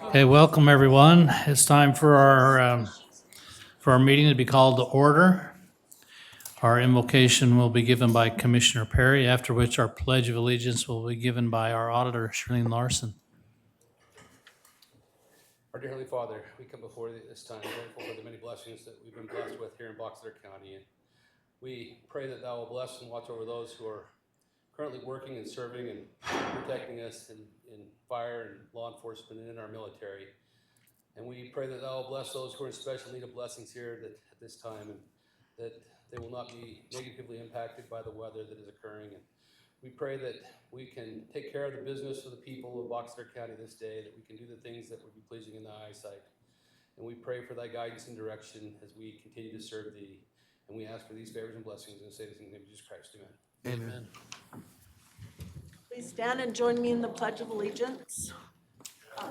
Okay, welcome everyone. It's time for our meeting to be called to order. Our invocation will be given by Commissioner Perry, after which our Pledge of Allegiance will be given by our auditor, Shirlene Larson. Our dear Heavenly Father, we come before you this time, grateful for the many blessings that we've been blessed with here in Box Elder County. And we pray that Thou will bless and watch over those who are currently working and serving and protecting us in fire and law enforcement and in our military. And we pray that Thou will bless those who are in special need of blessings here at this time, and that they will not be negatively impacted by the weather that is occurring. And we pray that we can take care of the business of the people of Box Elder County this day, that we can do the things that would be pleasing in Thy eyesight. And we pray for Thy guidance and direction as we continue to serve Thee. And we ask for these favors and blessings and say this in the name of Jesus Christ. Amen. Amen. Please stand and join me in the Pledge of Allegiance. of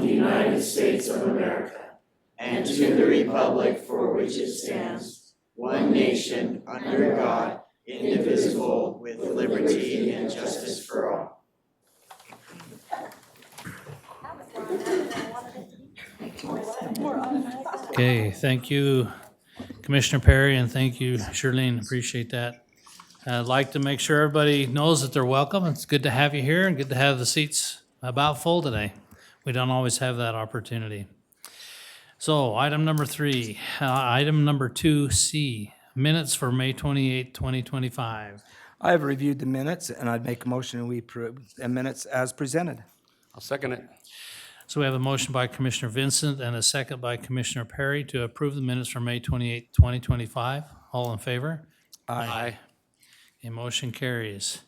the United States of America and to the republic for which it stands, one nation, under God, indivisible, with liberty and justice for all. Okay, thank you, Commissioner Perry, and thank you, Shirlene. Appreciate that. I'd like to make sure everybody knows that they're welcome. It's good to have you here and good to have the seats about full today. We don't always have that opportunity. So item number 3, item number 2C, minutes for May 28, 2025. I have reviewed the minutes, and I'd make a motion that we approve the minutes as presented. I'll second it. So we have a motion by Commissioner Vincent and a second by Commissioner Perry to approve the minutes for May 28, 2025. All in favor? Aye. A motion carries.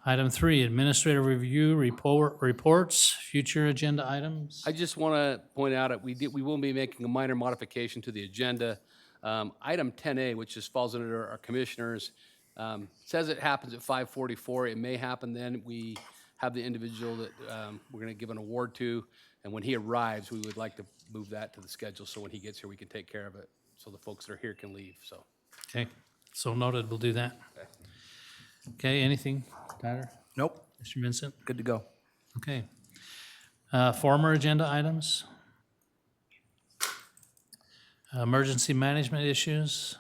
Item 3, administrative review reports, future agenda items. I just want to point out that we will be making a minor modification to the agenda. Item 10A, which just falls under our commissioners, says it happens at 5:44. It may happen then. We have the individual that we're going to give an award to, and when he arrives, we would like to move that to the schedule so when he gets here, we can take care of it, so the folks that are here can leave, so. Okay, so noted, we'll do that. Okay, anything, Tyler? Nope, Mr. Vincent? good to go. Okay. Former agenda items? Emergency management issues?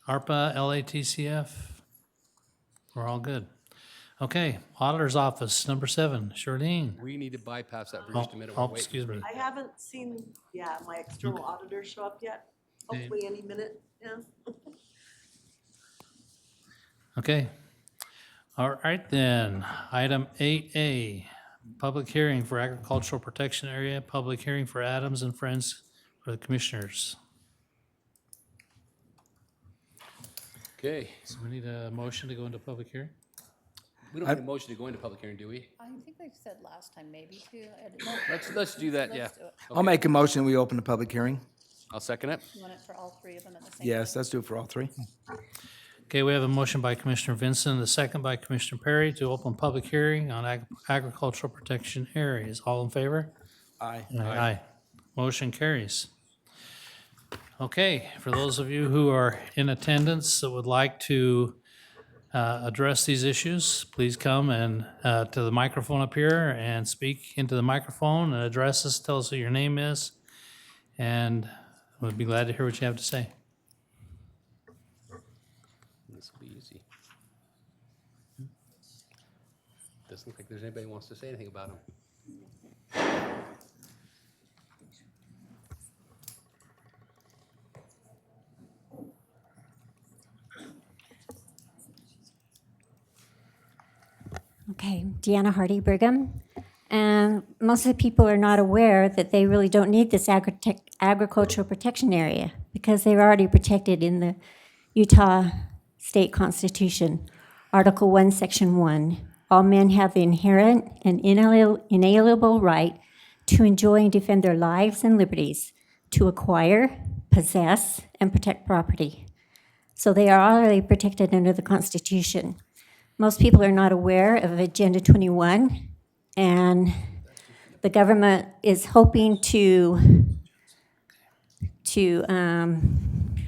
ARPA, LATCF? We're all good. Okay, auditor's office, number 7, Shirlene. We need to bypass that for just a minute. We're waiting Excuse for- me. I haven't seen, my external auditor show up yet. Hopefully any minute, yeah. Okay. All right then, item 8A, public hearing for agricultural protection area, public hearing for Adams and Friends for the commissioners. Okay, So we need a motion to go into public hearing? we don't need a motion to go into public hearing, do we? I think they said last time maybe too. I don't know. Let's do that, yeah. Let's do it. I'll make a motion that we open the public hearing. I'll second it. You want it for all 3 of them at the same time? Yes, let's do it for all 3. Okay, we have a motion by Commissioner Vincent, a second by Commissioner Perry to open public hearing on agricultural protection areas. All in favor? Aye. Aye. Motion carries. Okay, for those of you who are in attendance that would like to address these issues, please come and to the microphone up here and speak into the microphone and address us, tell us what your name is, and we'd be glad to hear what you have to say. This will be easy. Doesn't look like there's anybody who wants to say anything about him. Okay, Deanna Hardy Brigham. And most of the people are not aware that they really don't need this agricultural protection area because they're already protected in the Utah State Constitution, Article 1, Section 1. All men have the inherent and inalienable right to enjoy and defend their lives and liberties, to acquire, possess, and protect property. So they are already protected under the Constitution. Most people are not aware of Agenda 21 and the government is hoping to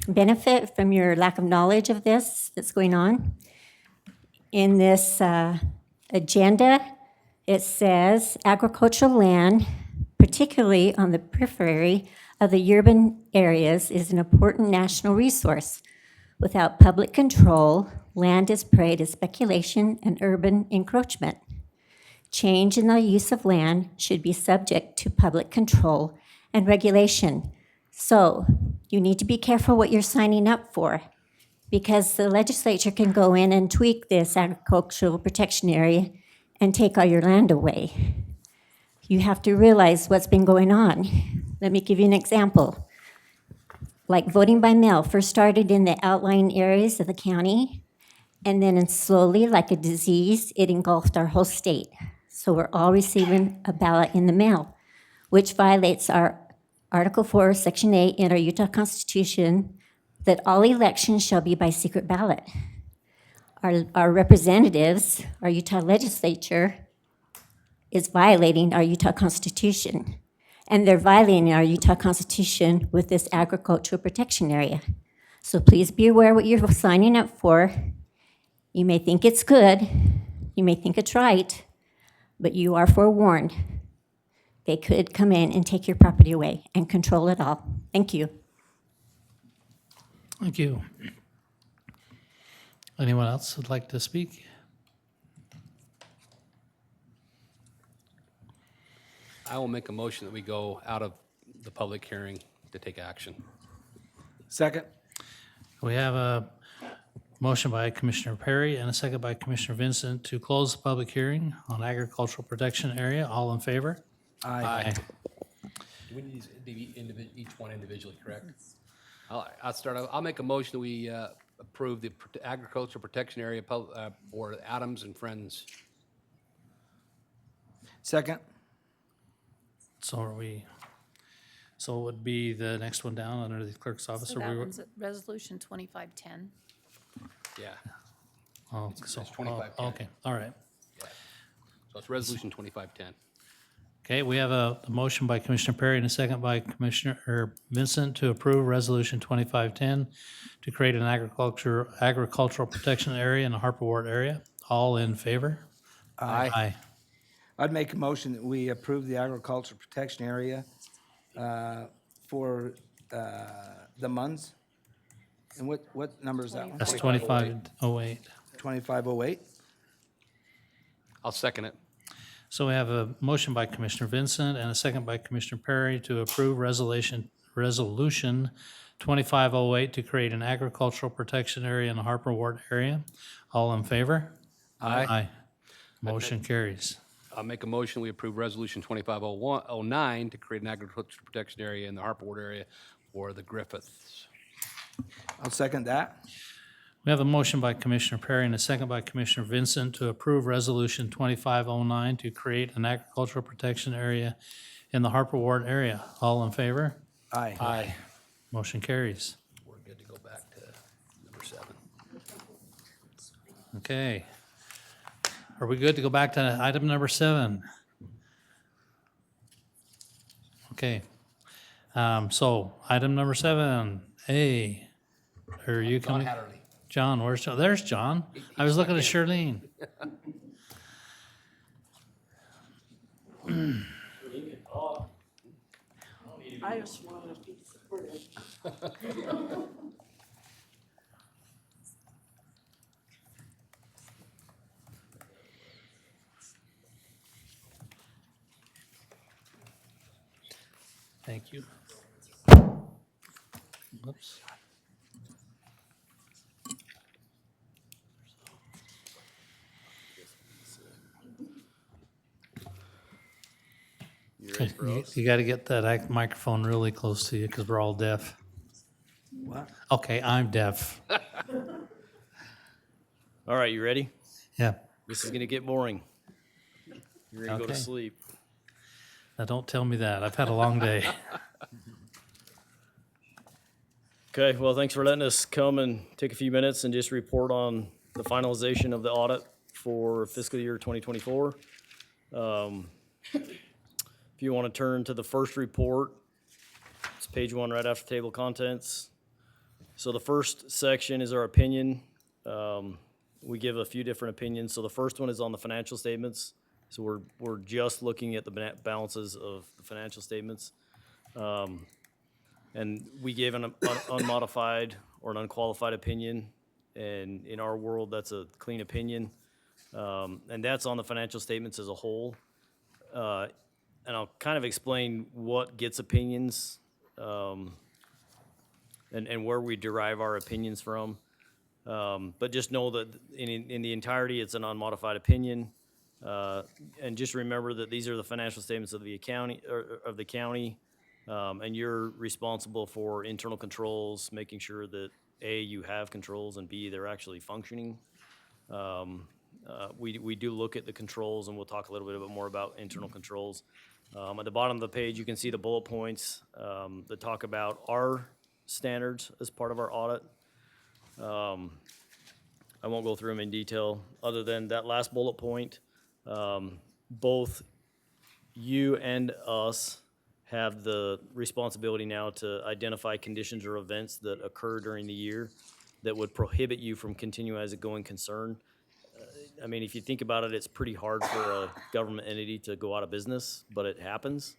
benefit from your lack of knowledge of this that's going on. In this agenda, it says agricultural land, particularly on the periphery of the urban areas, is an important national resource. Without public control, land is prey to speculation and urban encroachment. Change in the use of land should be subject to public control and regulation. So you need to be careful what you're signing up for, because the legislature can go in and tweak this agricultural protection area and take all your land away. You have to realize what's been going on. Let me give you an example. Like voting by mail first started in the outlying areas of the county, and then slowly, like a disease, it engulfed our whole state. So we're all receiving a ballot in the mail, which violates our Article 4, Section 8 in our Utah Constitution, that all elections shall be by secret ballot. Our representatives, our Utah legislature, is violating our Utah Constitution. And they're violating our Utah Constitution with this agricultural protection area. So please be aware what you're signing up for. You may think it's good, you may think it's right, but you are forewarned. They could come in and take your property away and control it all. Thank you. Thank you. Anyone else would like to speak? I will make a motion that we go out of the public hearing to take action. Second? We have a motion by Commissioner Perry and a second by Commissioner Vincent to close the public hearing on agricultural protection area. All in favor? Aye. We need these each one individually, correct? I'll start. I'll make a motion that we approve the agricultural protection area for Adams and Friends. Second? So it would be the next one down under the clerk's office? So or that we were- one's Resolution 2510. Yeah, Oh, so, It's 2510. okay, all right. so it's Resolution 2510. Okay, we have a motion by Commissioner Perry and a second by Commissioner Vincent to approve Resolution 2510 to create an agricultural protection area in the Harper Ward area. All in favor? Aye. I'd make a motion that we approve the agricultural protection area for the MUNs. And what number is that one? That's 2508. 2508? I'll second it. So we have a motion by Commissioner Vincent and a second by Commissioner Perry to approve Resolution 2508 to create an agricultural protection area in the Harper Ward area. All in favor? Aye. Motion carries. I'll make a motion, we approve Resolution 2509 to create an agricultural protection area in the Harper Ward area for the Griffiths. I'll second that. We have a motion by Commissioner Perry and a second by Commissioner Vincent to approve Resolution 2509 to create an agricultural protection area in the Harper Ward area. All in favor? Aye. Motion carries. We're good to go back to number 7. Okay. Are we good to go back to item number 7? Okay. So item number 7A. Are you John coming? Hatterley. John, where's John? There's John. I was looking at Charlene. I just want to be supportive. Thank you. Whoops. You got to get that microphone really close to you because we're all deaf. What? Okay, I'm deaf. All right, you ready? Yeah. This is gonna get boring. You're gonna go to Okay. sleep. Now, don't tell me that. I've had a long day. Okay, well, thanks for letting us come and take a few minutes and just report on the finalization of the audit for fiscal year 2024. If you want to turn to the first report, it's page 1 right after table of contents. So the first section is our opinion. We give a few different opinions. So the first one is on the financial statements. So we're just looking at the balances of the financial statements. And we gave an unmodified or an unqualified opinion. And in our world, that's a clean opinion. And that's on the financial statements as a whole. And I'll kind of explain what gets opinions, and where we derive our opinions from. But just know that in the entirety, it's an unmodified opinion. And just remember that these are the financial statements of the county, and you're responsible for internal controls, making sure that A, you have controls, and B, they're actually functioning. We do look at the controls, and we'll talk a little bit more about internal controls. At the bottom of the page, you can see the bullet points that talk about our standards as part of our audit. I won't go through them in detail, other than that last bullet point. Both you and us have the responsibility now to identify conditions or events that occur during the year that would prohibit you from continuing as a going concern. I mean, if you think about it, it's pretty hard for a government entity to go out of business, but it happens.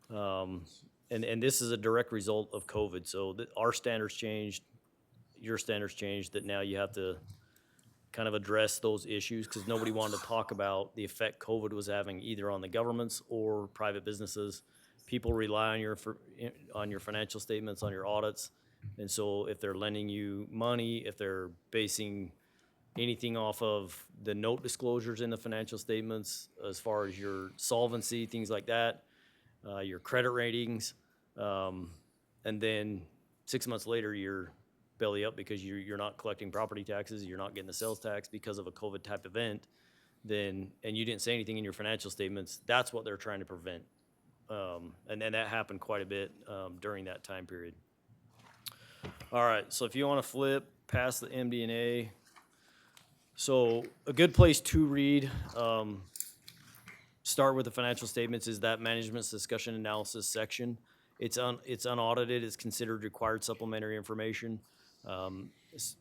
And this is a direct result of COVID. So our standards changed, your standards changed, that now you have to kind of address those issues because nobody wanted to talk about the effect COVID was having either on the governments or private businesses. People rely on your financial statements, on your audits. And so if they're lending you money, if they're basing anything off of the note disclosures in the financial statements, as far as your solvency, things like that, your credit ratings, and then 6 months later, you're belly up because you're not collecting property taxes, you're not getting the sales tax because of a COVID type event, and you didn't say anything in your financial statements, that's what they're trying to prevent. And then that happened quite a bit during that time period. All right, so if you want to flip past the MD&A, so a good place to read, start with the financial statements, is that management's discussion analysis section. It's unaudited, it's considered required supplementary information.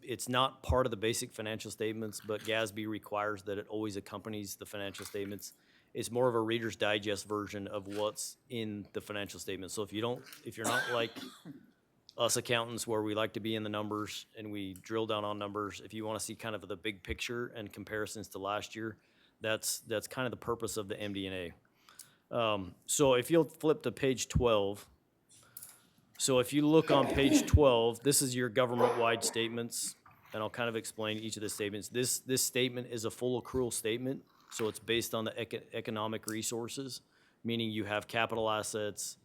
It's not part of the basic financial statements, but GASB requires that it always accompanies the financial statements. It's more of a Reader's Digest version of what's in the financial statements. So if you're not like us accountants, where we like to be in the numbers and we drill down on numbers, if you want to see kind of the big picture and comparisons to last year, that's kind of the purpose of the MD&A. So if you'll flip to page 12. So if you look on page 12, this is your government-wide statements, and I'll kind of explain each of the statements. This statement is a full accrual statement, so it's based on the economic resources, meaning you have capital assets,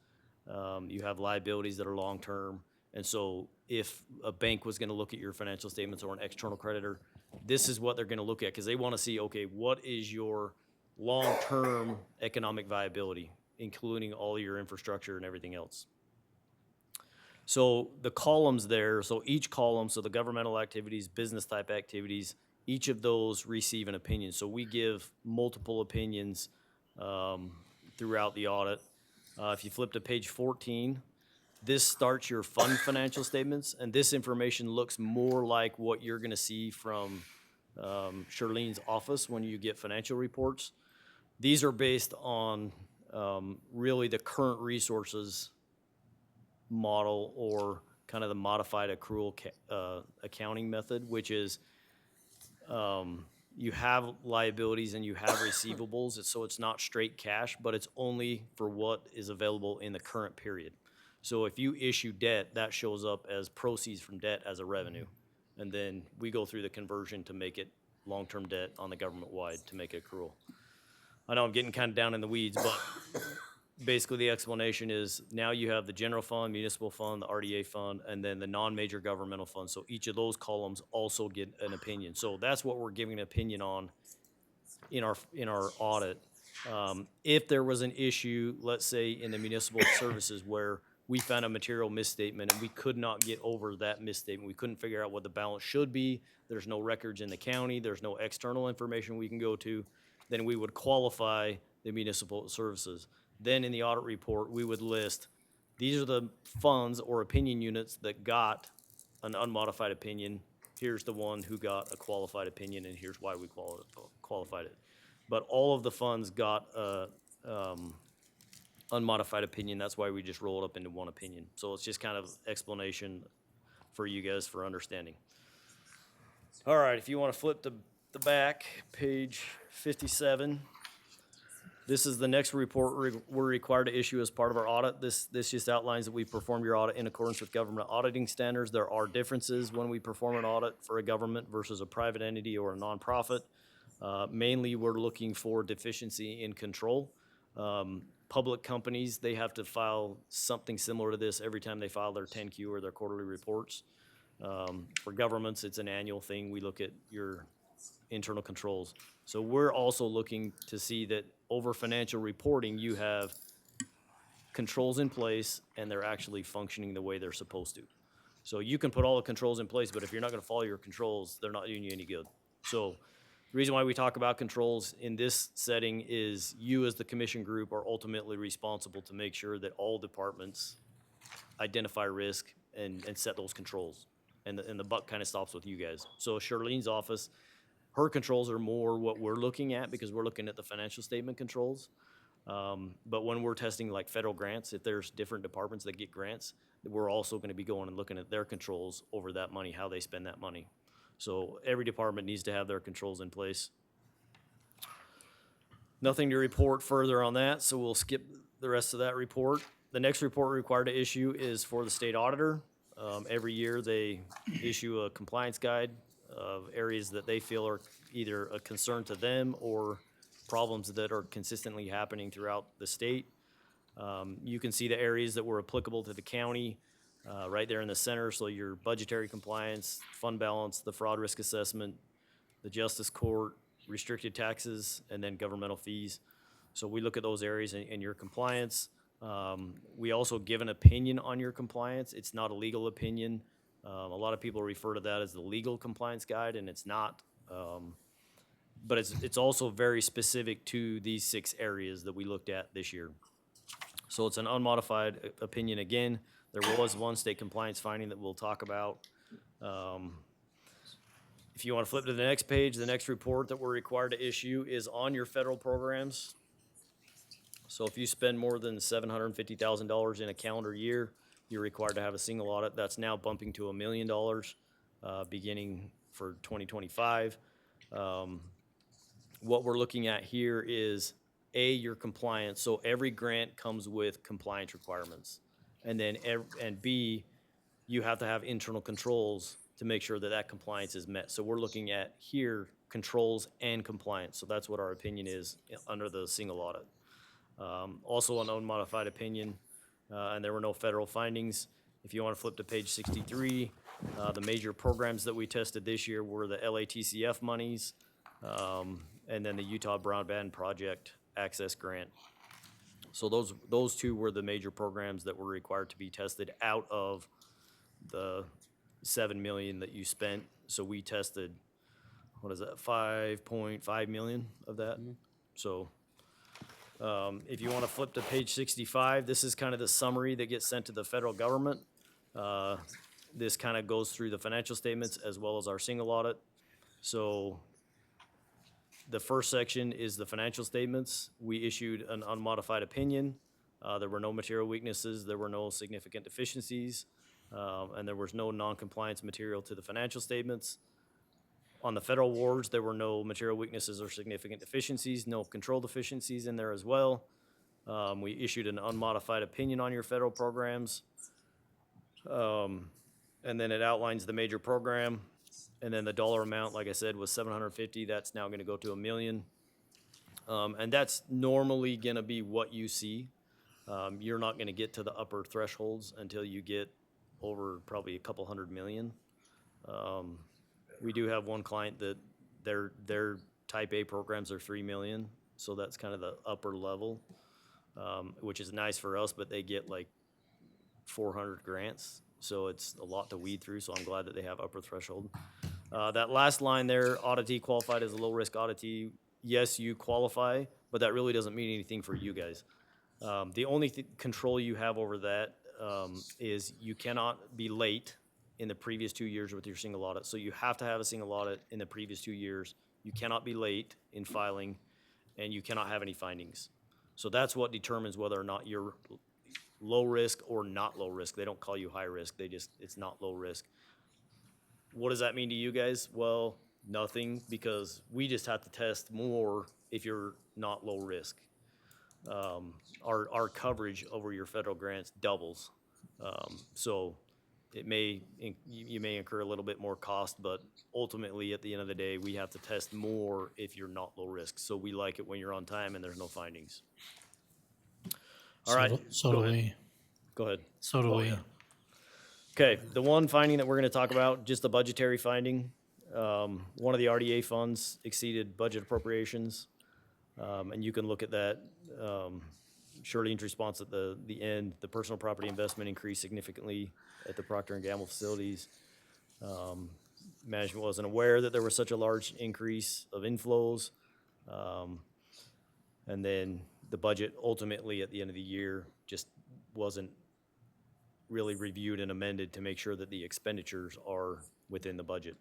you have liabilities that are long-term, and so if a bank was going to look at your financial statements or an external creditor, this is what they're going to look at, because they want to see, okay, what is your long-term economic viability, including all your infrastructure and everything else. So the columns there, so each column, so the governmental activities, business type activities, each of those receive an opinion. So we give multiple opinions throughout the audit. If you flip to page 14, this starts your fund financial statements, and this information looks more like what you're gonna see from Charlene's office when you get financial reports. These are based on really the current resources model, or kind of the modified accrual accounting method, which is you have liabilities and you have receivables, so it's not straight cash, but it's only for what is available in the current period. So if you issue debt, that shows up as proceeds from debt as a revenue, and then we go through the conversion to make it long-term debt on the government-wide to make it accrual. I know I'm getting kind of down in the weeds, but basically the explanation is now you have the general fund, municipal fund, the RDA fund, and then the non-major governmental fund. So each of those columns also get an opinion. So that's what we're giving an opinion on in our audit. If there was an issue, let's say in the municipal services, where we found a material misstatement and we could not get over that misstatement, we couldn't figure out what the balance should be, there's no records in the county, there's no external information we can go to, then we would qualify the municipal services. then in the audit report, we would list, these are the funds or opinion units that got an unmodified opinion. Here's the one who got a qualified opinion, and here's why we qualified it. But all of the funds got a unmodified opinion. That's why we just roll it up into one opinion. So it's just kind of explanation for you guys for understanding. All right, if you want to flip the back, page 57. This is the next report we're required to issue as part of our audit. This just outlines that we performed your audit in accordance with government auditing standards. There are differences when we perform an audit for a government versus a private entity or a nonprofit. Mainly, we're looking for deficiency in control. Public companies, they have to file something similar to this every time they file their 10Q or their quarterly reports. For governments, it's an annual thing. We look at your internal controls. So we're also looking to see that over financial reporting, you have controls in place and they're actually functioning the way they're supposed to. So you can put all the controls in place, but if you're not gonna follow your controls, they're not doing you any good. So the reason why we talk about controls in this setting is you as the commission group are ultimately responsible to make sure that all departments identify risk and set those controls. And the buck kind of stops with you guys. So Charlene's office, her controls are more what we're looking at because we're looking at the financial statement controls. But when we're testing like federal grants, if there's different departments that get grants, we're also gonna be going and looking at their controls over that money, how they spend that money. So every department needs to have their controls in place. Nothing to report further on that, so we'll skip the rest of that report. The next report we're required to issue is for the state auditor. Every year, they issue a compliance guide of areas that they feel are either a concern to them or problems that are consistently happening throughout the state. You can see the areas that were applicable to the county right there in the center. So your budgetary compliance, fund balance, the fraud risk assessment, the justice court, restricted taxes, and then governmental fees. So we look at those areas in your compliance. We also give an opinion on your compliance. It's not a legal opinion. A lot of people refer to that as the legal compliance guide, and it's not. But it's also very specific to these 6 areas that we looked at this year. So it's an unmodified opinion again. There was one state compliance finding that we'll talk about. If you want to flip to the next page, the next report that we're required to issue is on your federal programs. So if you spend more than $750,000 in a calendar year, you're required to have a single audit. That's now bumping to $1 million, beginning for 2025. What we're looking at here is A, your compliance. So every grant comes with compliance requirements. And then, and B, you have to have internal controls to make sure that that compliance is met. So we're looking at here, controls and compliance. So that's what our opinion is under the single audit. Also an unmodified opinion, and there were no federal findings. If you want to flip to page 63, the major programs that we tested this year were the LATCF monies, and then the Utah Broadband Project Access Grant. So those 2 were the major programs that were required to be tested out of the $7 million that you spent. So we tested, what is that, 5.5 million of that? So if you want to flip to page 65, this is kind of the summary that gets sent to the federal government. This kind of goes through the financial statements as well as our single audit. So the first section is the financial statements. We issued an unmodified opinion. There were no material weaknesses, there were no significant deficiencies, and there was no non-compliance material to the financial statements. On the federal awards, there were no material weaknesses or significant deficiencies, no control deficiencies in there as well. We issued an unmodified opinion on your federal programs. And then it outlines the major program. And then the dollar amount, like I said, was $750. That's now gonna go to $1 million. And that's normally gonna be what you see. You're not gonna get to the upper thresholds until you get over probably a couple $100 million. We do have one client that their type A programs are 3 million. So that's kind of the upper level, which is nice for us, but they get like 400 grants. So it's a lot to weed through, so I'm glad that they have upper threshold. That last line there, auditee qualified as a low-risk auditee. Yes, you qualify, but that really doesn't mean anything for you guys. The only control you have over that is you cannot be late in the previous 2 years with your single audit. So you have to have a single audit in the previous 2 years. You cannot be late in filing, and you cannot have any findings. So that's what determines whether or not you're low risk or not low risk. They don't call you high risk. It's not low risk. What does that mean to you guys? Well, nothing, because we just have to test more if you're not low risk. Our coverage over your federal grants doubles. So it may, you may incur a little bit more cost, but ultimately, at the end of the day, we have to test more if you're not low risk. So we like it when you're on time and there's no findings. All right. So go do ahead. we. Go ahead. So do we. Okay, the one finding that we're gonna talk about, just a budgetary finding. One of the RDA funds exceeded budget appropriations. And you can look at that. Charlene's response at the end, the personal property investment increased significantly at the Procter & Gamble facilities. Management wasn't aware that there was such a large increase of inflows. And then the budget ultimately at the end of the year just wasn't really reviewed and amended to make sure that the expenditures are within the budget.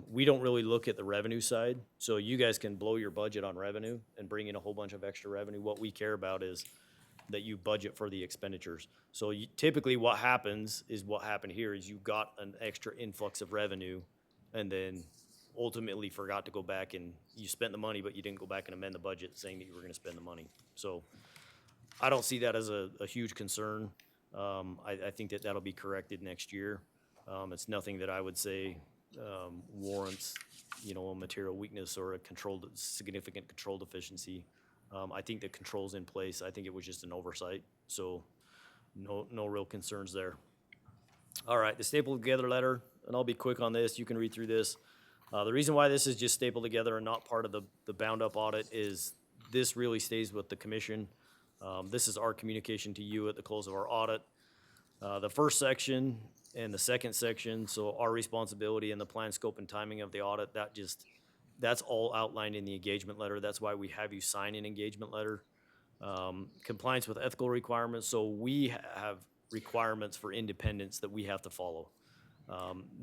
We don't really look at the revenue side, so you guys can blow your budget on revenue and bring in a whole bunch of extra revenue. What we care about is that you budget for the expenditures. So typically what happens is what happened here is you got an extra influx of revenue and then ultimately forgot to go back and you spent the money, but you didn't go back and amend the budget saying that you were gonna spend the money. So I don't see that as a huge concern. I think that that'll be corrected next year. It's nothing that I would say warrants, a material weakness or a significant control deficiency. I think the control's in place. I think it was just an oversight, so no real concerns there. All right, the stapled together letter, and I'll be quick on this. You can read through this. The reason why this is just stapled together and not part of the bound up audit is this really stays with the commission. This is our communication to you at the close of our audit. The first section and the second section, so our responsibility and the plan, scope, and timing of the audit, that's all outlined in the engagement letter. That's why we have you sign an engagement letter. Compliance with ethical requirements, so we have requirements for independence that we have to follow.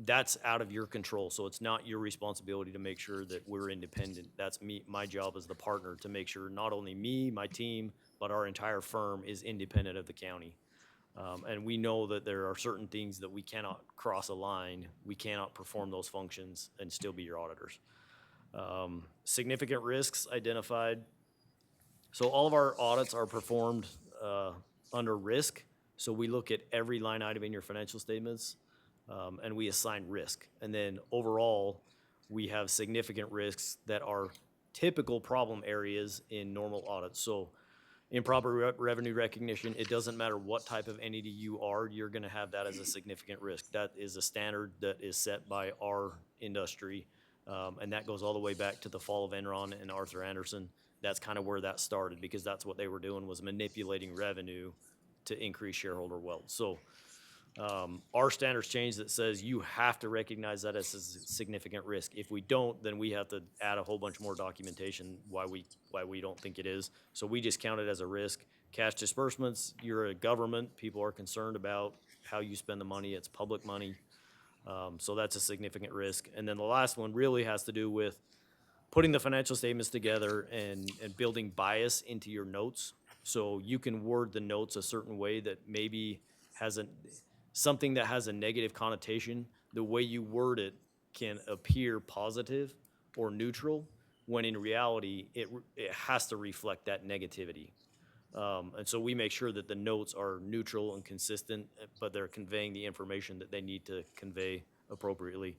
That's out of your control, so it's not your responsibility to make sure that we're independent. That's my job as the partner to make sure not only me, my team, but our entire firm is independent of the county. And we know that there are certain things that we cannot cross a line. We cannot perform those functions and still be your auditors. Significant risks identified. So all of our audits are performed under risk. So we look at every line item in your financial statements and we assign risk. And then overall, we have significant risks that are typical problem areas in normal audits. So improper revenue recognition, it doesn't matter what type of entity you are, you're gonna have that as a significant risk. That is a standard that is set by our industry. And that goes all the way back to the fall of Enron and Arthur Andersen. That's kind of where that started because that's what they were doing, was manipulating revenue to increase shareholder wealth. So our standards change that says you have to recognize that as a significant risk. If we don't, then we have to add a whole bunch more documentation why we don't think it is. So we just count it as a risk. Cash disbursements, you're a government, people are concerned about how you spend the money, it's public money. So that's a significant risk. And then the last one really has to do with putting the financial statements together and building bias into your notes. So you can word the notes a certain way that maybe has something that has a negative connotation. The way you word it can appear positive or neutral, when in reality, it has to reflect that negativity. And so we make sure that the notes are neutral and consistent, but they're conveying the information that they need to convey appropriately.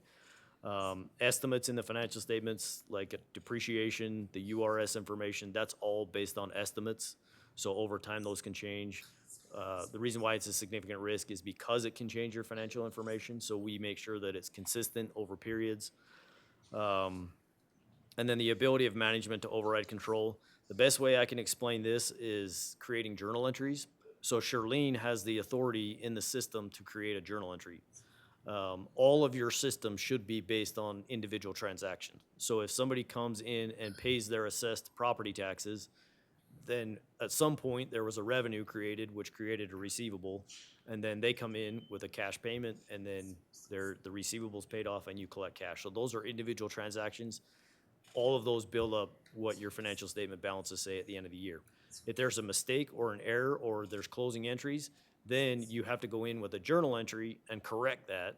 Estimates in the financial statements, like depreciation, the URS information, that's all based on estimates. So over time, those can change. The reason why it's a significant risk is because it can change your financial information. So we make sure that it's consistent over periods. And then the ability of management to override control. The best way I can explain this is creating journal entries. So Charlene has the authority in the system to create a journal entry. All of your systems should be based on individual transactions. So if somebody comes in and pays their assessed property taxes, then at some point, there was a revenue created, which created a receivable, and then they come in with a cash payment, and then the receivables paid off, and you collect cash. So those are individual transactions. All of those build up what your financial statement balances say at the end of the year. If there's a mistake or an error or there's closing entries, then you have to go in with a journal entry and correct that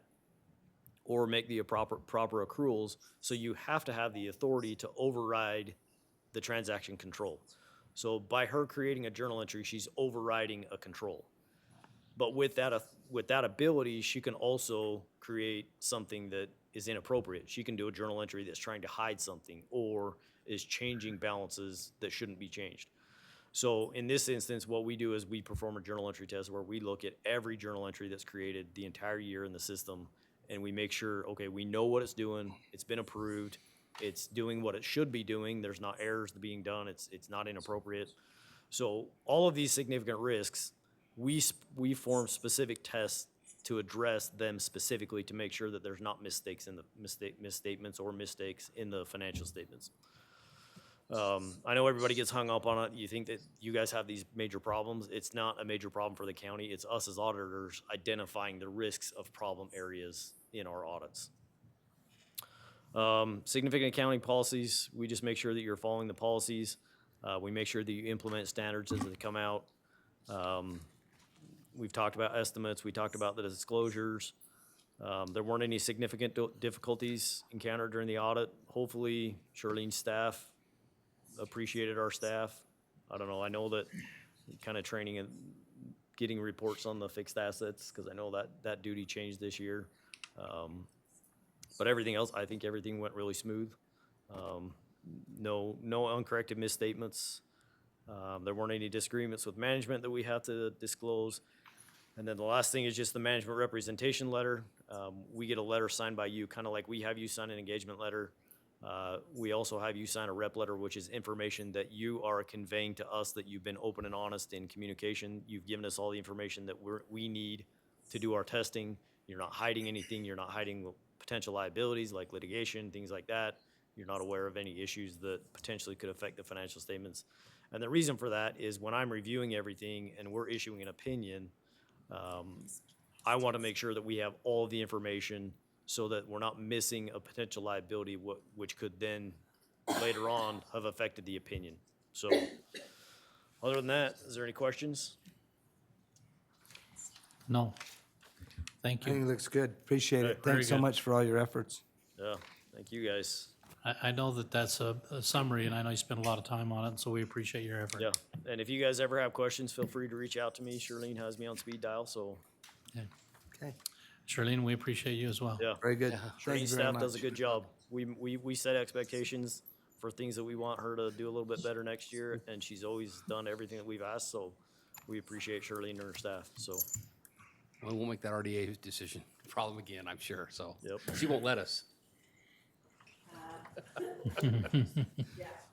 or make the proper accruals. So you have to have the authority to override the transaction control. So by her creating a journal entry, she's overriding a control. But with that ability, she can also create something that is inappropriate. She can do a journal entry that's trying to hide something or is changing balances that shouldn't be changed. So in this instance, what we do is we perform a journal entry test where we look at every journal entry that's created the entire year in the system, and we make sure, okay, we know what it's doing, it's been approved, it's doing what it should be doing, there's not errors being done, it's not inappropriate. So all of these significant risks, we form specific tests to address them specifically to make sure that there's not mistakes in the misstatements or mistakes in the financial statements. I know everybody gets hung up on it. You think that you guys have these major problems. It's not a major problem for the county. It's us as auditors identifying the risks of problem areas in our audits. Significant accounting policies, we just make sure that you're following the policies. We make sure that you implement standards as they come out. We've talked about estimates. We talked about the disclosures. There weren't any significant difficulties encountered during the audit. Hopefully, Charlene's staff appreciated our staff. I don't know. I know that kind of training and getting reports on the fixed assets, because I know that duty changed this year. But everything else, I think everything went really smooth. No uncorrected misstatements. There weren't any disagreements with management that we had to disclose. And then the last thing is just the management representation letter. We get a letter signed by you, kind of like we have you sign an engagement letter. We also have you sign a rep letter, which is information that you are conveying to us that you've been open and honest in communication. You've given us all the information that we need to do our testing. You're not hiding anything. You're not hiding potential liabilities like litigation, things like that. You're not aware of any issues that potentially could affect the financial statements. And the reason for that is when I'm reviewing everything and we're issuing an opinion, I want to make sure that we have all of the information so that we're not missing a potential liability, which could then later on have affected the opinion. So other than that, is there any questions? No. Thank I think you. it looks good. Appreciate it. Very Thanks so good. much for all your efforts. Yeah, thank you guys. I know that that's a summary, and I know you spent a lot of time on it, so we appreciate your effort. Yeah, and if you guys ever have questions, feel free to reach out to me. Charlene has me on speed dial, so Okay, Charlene, we appreciate you as well. yeah. very good. Thank Charlene's you very staff does a much. good job. We set expectations for things that we want her to do a little bit better next year, and she's always done everything that we've asked, so we appreciate Charlene and her staff, so, We won't make that RDA decision problem again, I'm sure, so. yep. She won't let us.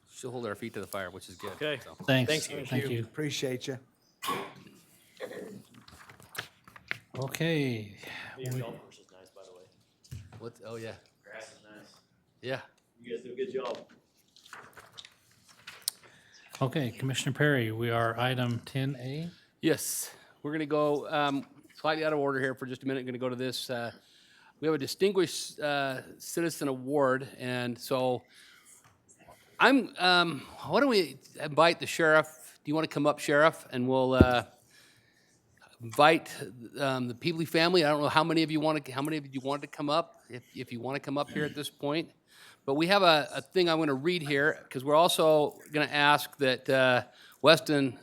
She'll hold our feet to the fire, which is good. Okay. so. Thanks. Thanks, Commissioner. Thank you. Appreciate you. Okay. Your golf course is nice, by the way. What, oh, yeah, Grass is nice. yeah. You guys do a good job. Okay, Commissioner Perry, we are item 10A. Yes, we're gonna go, slightly out of order here for just a minute, gonna go to this, we have a Distinguished Citizen Award, and so why don't we invite the sheriff? Do you wanna come up, Sheriff? And we'll, invite, the Peebly family. I don't know how many of you wanted to come up, if you wanna come up here at this point. But we have a thing I'm gonna read here, because we're also gonna ask that, Weston,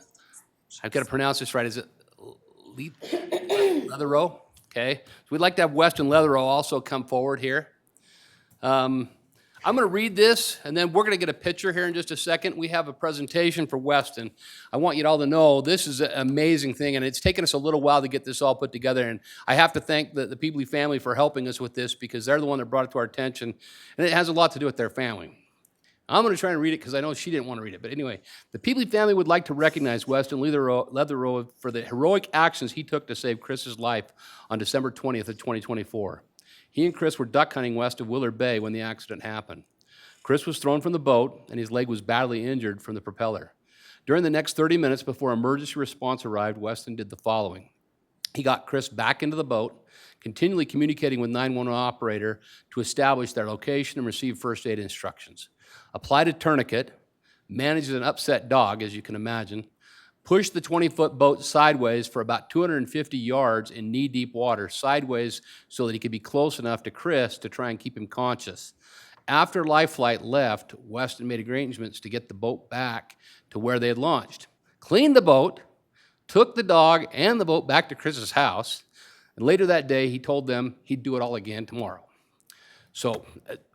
I've gotta pronounce this right, is it Leatherow? Okay, so we'd like to have Weston Leatherow also come forward here. I'm going to read this, and then we're going to get a picture here in just a second. We have a presentation for Weston. I want you all to know this is an amazing thing, and it's taken us a little while to get this all put together. And I have to thank the Peebly family for helping us with this, because they're the one that brought it to our attention, and it has a lot to do with their family. I'm going to try and read it because I know she didn't want to read it. But anyway, the Peebly family would like to recognize Weston Leatherow for the heroic actions he took to save Chris's life on December 20th of 2024. He and Chris were duck hunting west of Willard Bay when the accident happened. Chris was thrown from the boat, and his leg was badly injured from the propeller. During the next 30 minutes before emergency response arrived, Weston did the following. He got Chris back into the boat, continually communicating with 911 operator to establish their location and receive first aid instructions. Applied a tourniquet, managed an upset dog, as you can imagine, pushed the 20-foot boat sideways for about 250 yards in knee-deep water, sideways so that he could be close enough to Chris to try and keep him conscious. After Life Flight left, Weston made arrangements to get the boat back to where they had launched. Cleaned the boat, took the dog and the boat back to Chris's house, and later that day, he told them he'd do it all again tomorrow. So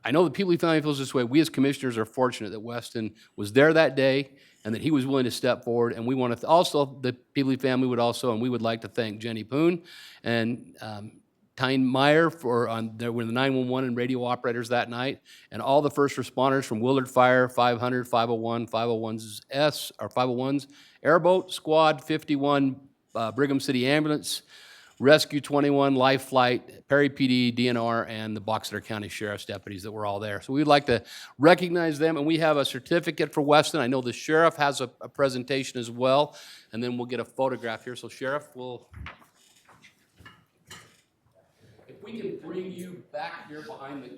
I know the Peebly family feels this way. We as commissioners are fortunate that Weston was there that day and that he was willing to step forward. And we want to also, the Peebly family would also, and we would like to thank Jenny Poon and Tyne Meyer they were the 911 and radio operators that night, and all the first responders from Willard Fire, 500, 501, 501s, Airboat Squad 51, Brigham City Ambulance, Rescue 21, Life Flight, Perry PD, DNR, and the Box Elder County Sheriff's deputies that were all there. So we'd like to recognize them, and we have a certificate for Weston. I know the sheriff has a presentation as well, and then we'll get a photograph here. So Sheriff, if we can bring you back here behind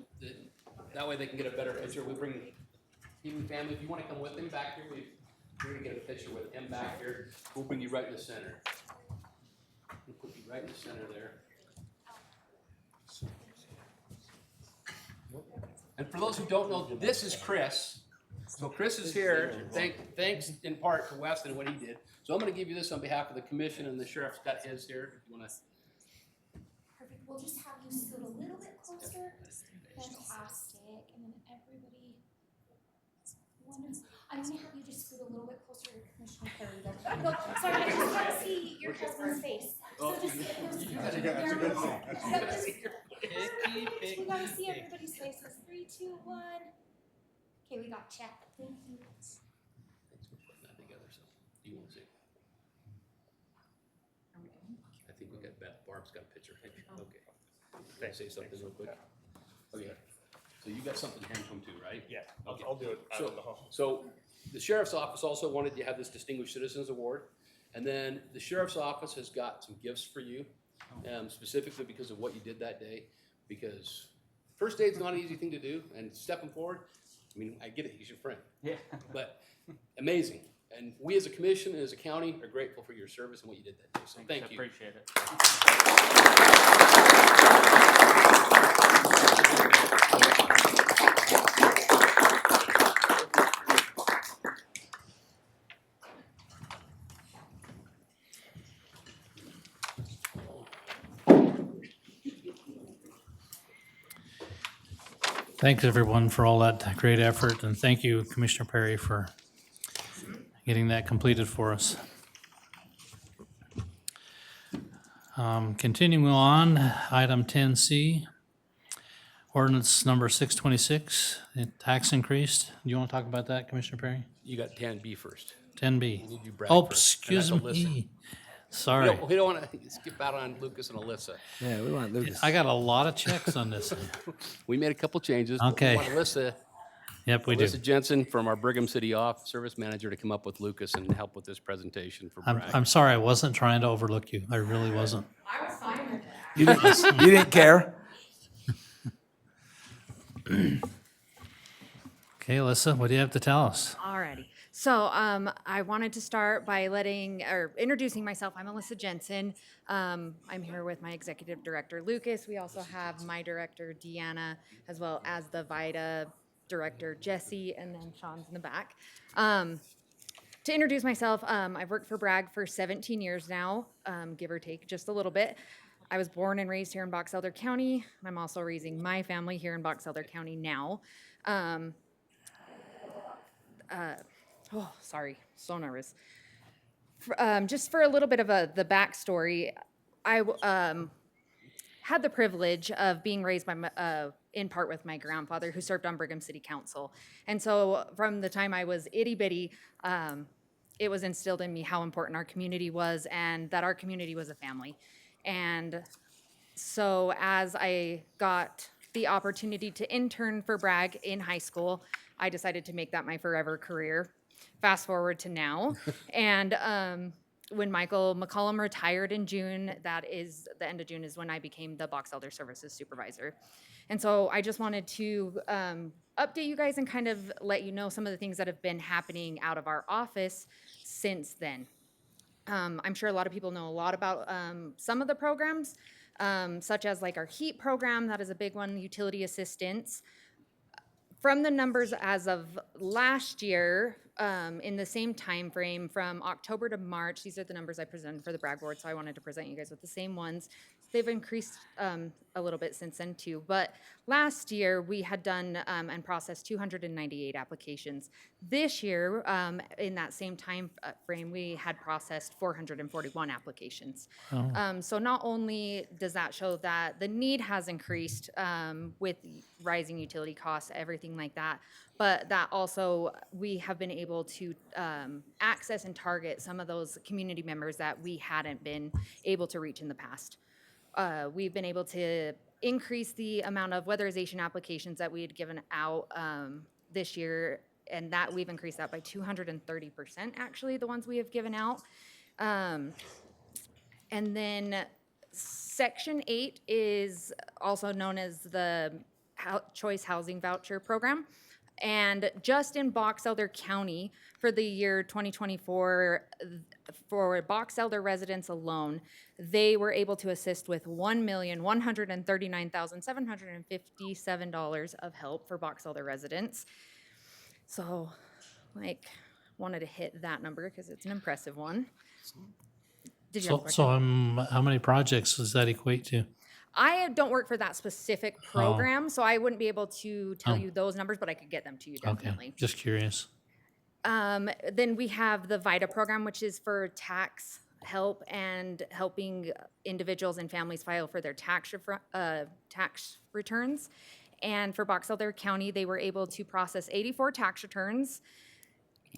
that way they can get a better picture. We bring Peebly family, if you want to come with him back here, we're going to get a picture with him back here. We'll bring you right in the center. We'll put you right in the center there. And for those who don't know, this is Chris. So Chris is here. Thanks in part to Weston and what he did. So I'm going to give you this on behalf of the commission, and the sheriff's got his here. If you want to. Perfect. We'll just have you scoot a little bit closer. Fantastic. And then everybody. Wonderful. I'm going to have you just scoot a little bit closer to Commissioner Perry. No, sorry, I just want to see your husband's face. So just get close to each other. We got to see everybody's faces. 3, 2, 1. Okay, we got chat. Thank you. Thanks for putting that together. So, do you want to see? I think we got Barb's got a picture. Okay. Can I say something real quick? Okay. So you got something to hand home too, right? Yeah, Okay. I'll do it out in the hall. So the sheriff's office also wanted to have this Distinguished Citizens Award. And then the sheriff's office has got some gifts for you, specifically because of what you did that day. Because first aid's not an easy thing to do, and stepping forward, I mean, I get it, he's your friend. Yeah. But amazing. And we as a commission and as a county are grateful for your service and what you did that day. So thank you. Appreciate it. Thanks, everyone, for all that great effort, and thank you, Commissioner Perry, for getting that completed for us. Continuing on, item 10C, ordinance number 626, the tax increase. Do you want to talk about that, Commissioner Perry? You got 10B first. 10B. need you, Brad, Oh, first, and excuse that's Alyssa. me. Sorry. We don't want to skip out on Lucas and Alyssa. Yeah, we want Lucas. I got a lot of checks on this. We made a couple changes. but we Okay. want Alyssa Yep, we do. Alyssa Jensen from our Brigham City Service Manager to come up with Lucas and help with this presentation for Bragg. I'm sorry, I wasn't trying to overlook you. I really wasn't. I was fine with that. You didn't care? Okay, Alyssa, what do you have to tell us? Alrighty. So I wanted to start by introducing myself. I'm Alyssa Jensen. I'm here with my executive director, Lucas. We also have my director, Deanna, as well as the VITA director, Jesse, and then Sean's in the back. To introduce myself, I've worked for Bragg for 17 years now, give or take just a little bit. I was born and raised here in Box Elder County. I'm also raising my family here in Box Elder County now. Oh, sorry, so nervous. Just for a little bit of the backstory, I had the privilege of being raised by in part with my grandfather, who served on Brigham City Council. And so from the time I was itty bitty, it was instilled in me how important our community was and that our community was a family. And so as I got the opportunity to intern for Bragg in high school, I decided to make that my forever career. Fast forward to now, and when Michael McCollum retired in June, that is the end of June is when I became the Box Elder Services Supervisor. And so I just wanted to update you guys and kind of let you know some of the things that have been happening out of our office since then. I'm sure a lot of people know a lot about some of the programs, such as like our HEAT program, that is a big one, utility assistance. From the numbers as of last year, in the same time frame from October to March, these are the numbers I presented for the Bragg Board, so I wanted to present you guys with the same ones. They've increased a little bit since then too, but last year we had done and processed 298 applications. This year, in that same time frame, we had processed 441 applications. So not only does that show that the need has increased with rising utility costs, everything like that, but that also we have been able to access and target some of those community members that we hadn't been able to reach in the past. We've been able to increase the amount of weatherization applications that we had given out this year, and that we've increased that by 230%, actually, the ones we have given out. And then Section 8 is also known as the Choice Housing Voucher Program. And just in Box Elder County for the year 2024, for Box Elder residents alone, they were able to assist with $1,139,757 of help for Box Elder residents. So, like, wanted to hit that number because it's an impressive one. Did you have a question? How many projects does that equate to? I don't work for that specific program, so I wouldn't be able to tell you those numbers, but I could get them to you definitely. Okay, just curious. Then we have the VITA program, which is for tax help and helping individuals and families file for their tax returns. And for Box Elder County, they were able to process 84 tax returns,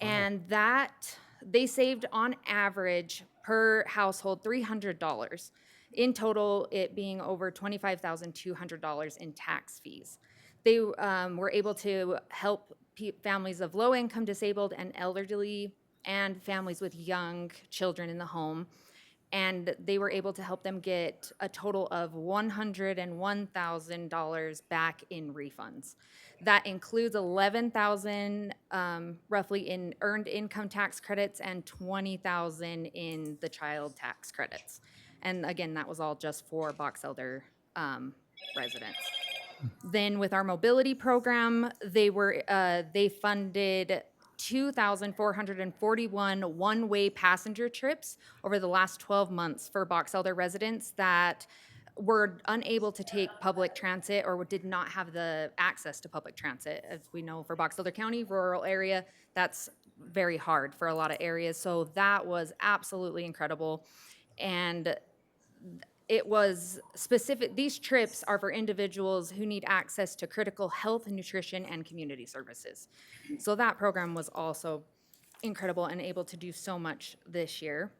and that they saved on average per household $300. In total, it being over $25,200 in tax fees. They were able to help families of low-income, disabled, and elderly, and families with young children in the home. And they were able to help them get a total of $101,000 back in refunds. That includes $11,000 roughly in earned income tax credits and $20,000 in the child tax credits. And again, that was all just for Box Elder residents. Then with our mobility program, they funded 2,441 one-way passenger trips over the last 12 months for Box Elder residents that were unable to take public transit or did not have the access to public transit. As we know, for Box Elder County, rural area, that's very hard for a lot of areas. So that was absolutely incredible. And it was specific. These trips are for individuals who need access to critical health, nutrition, and community services. So that program was also incredible and able to do so much this year.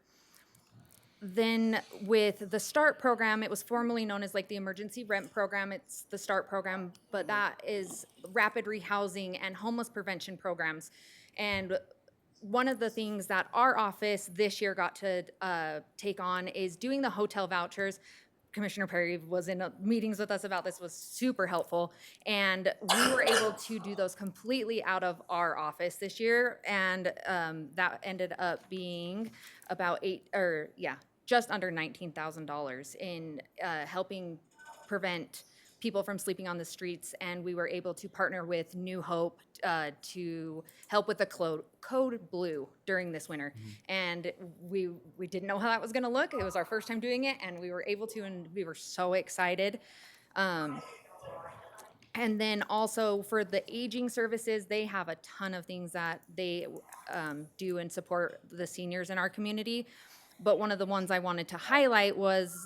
Then with the START program, it was formerly known as like the Emergency Rent Program. It's the START program, but that is rapid rehousing and homeless prevention programs. And one of the things that our office this year got to take on is doing the hotel vouchers. Commissioner Perry was in meetings with us about this, was super helpful. And we were able to do those completely out of our office this year. And that ended up being about just under $19,000 in helping prevent people from sleeping on the streets. And we were able to partner with New Hope to help with the Code Blue during this winter. And we didn't know how that was gonna look. It was our first time doing it, and we were able to, and we were so excited. And then also for the aging services, they have a ton of things that they do and support the seniors in our community. But one of the ones I wanted to highlight was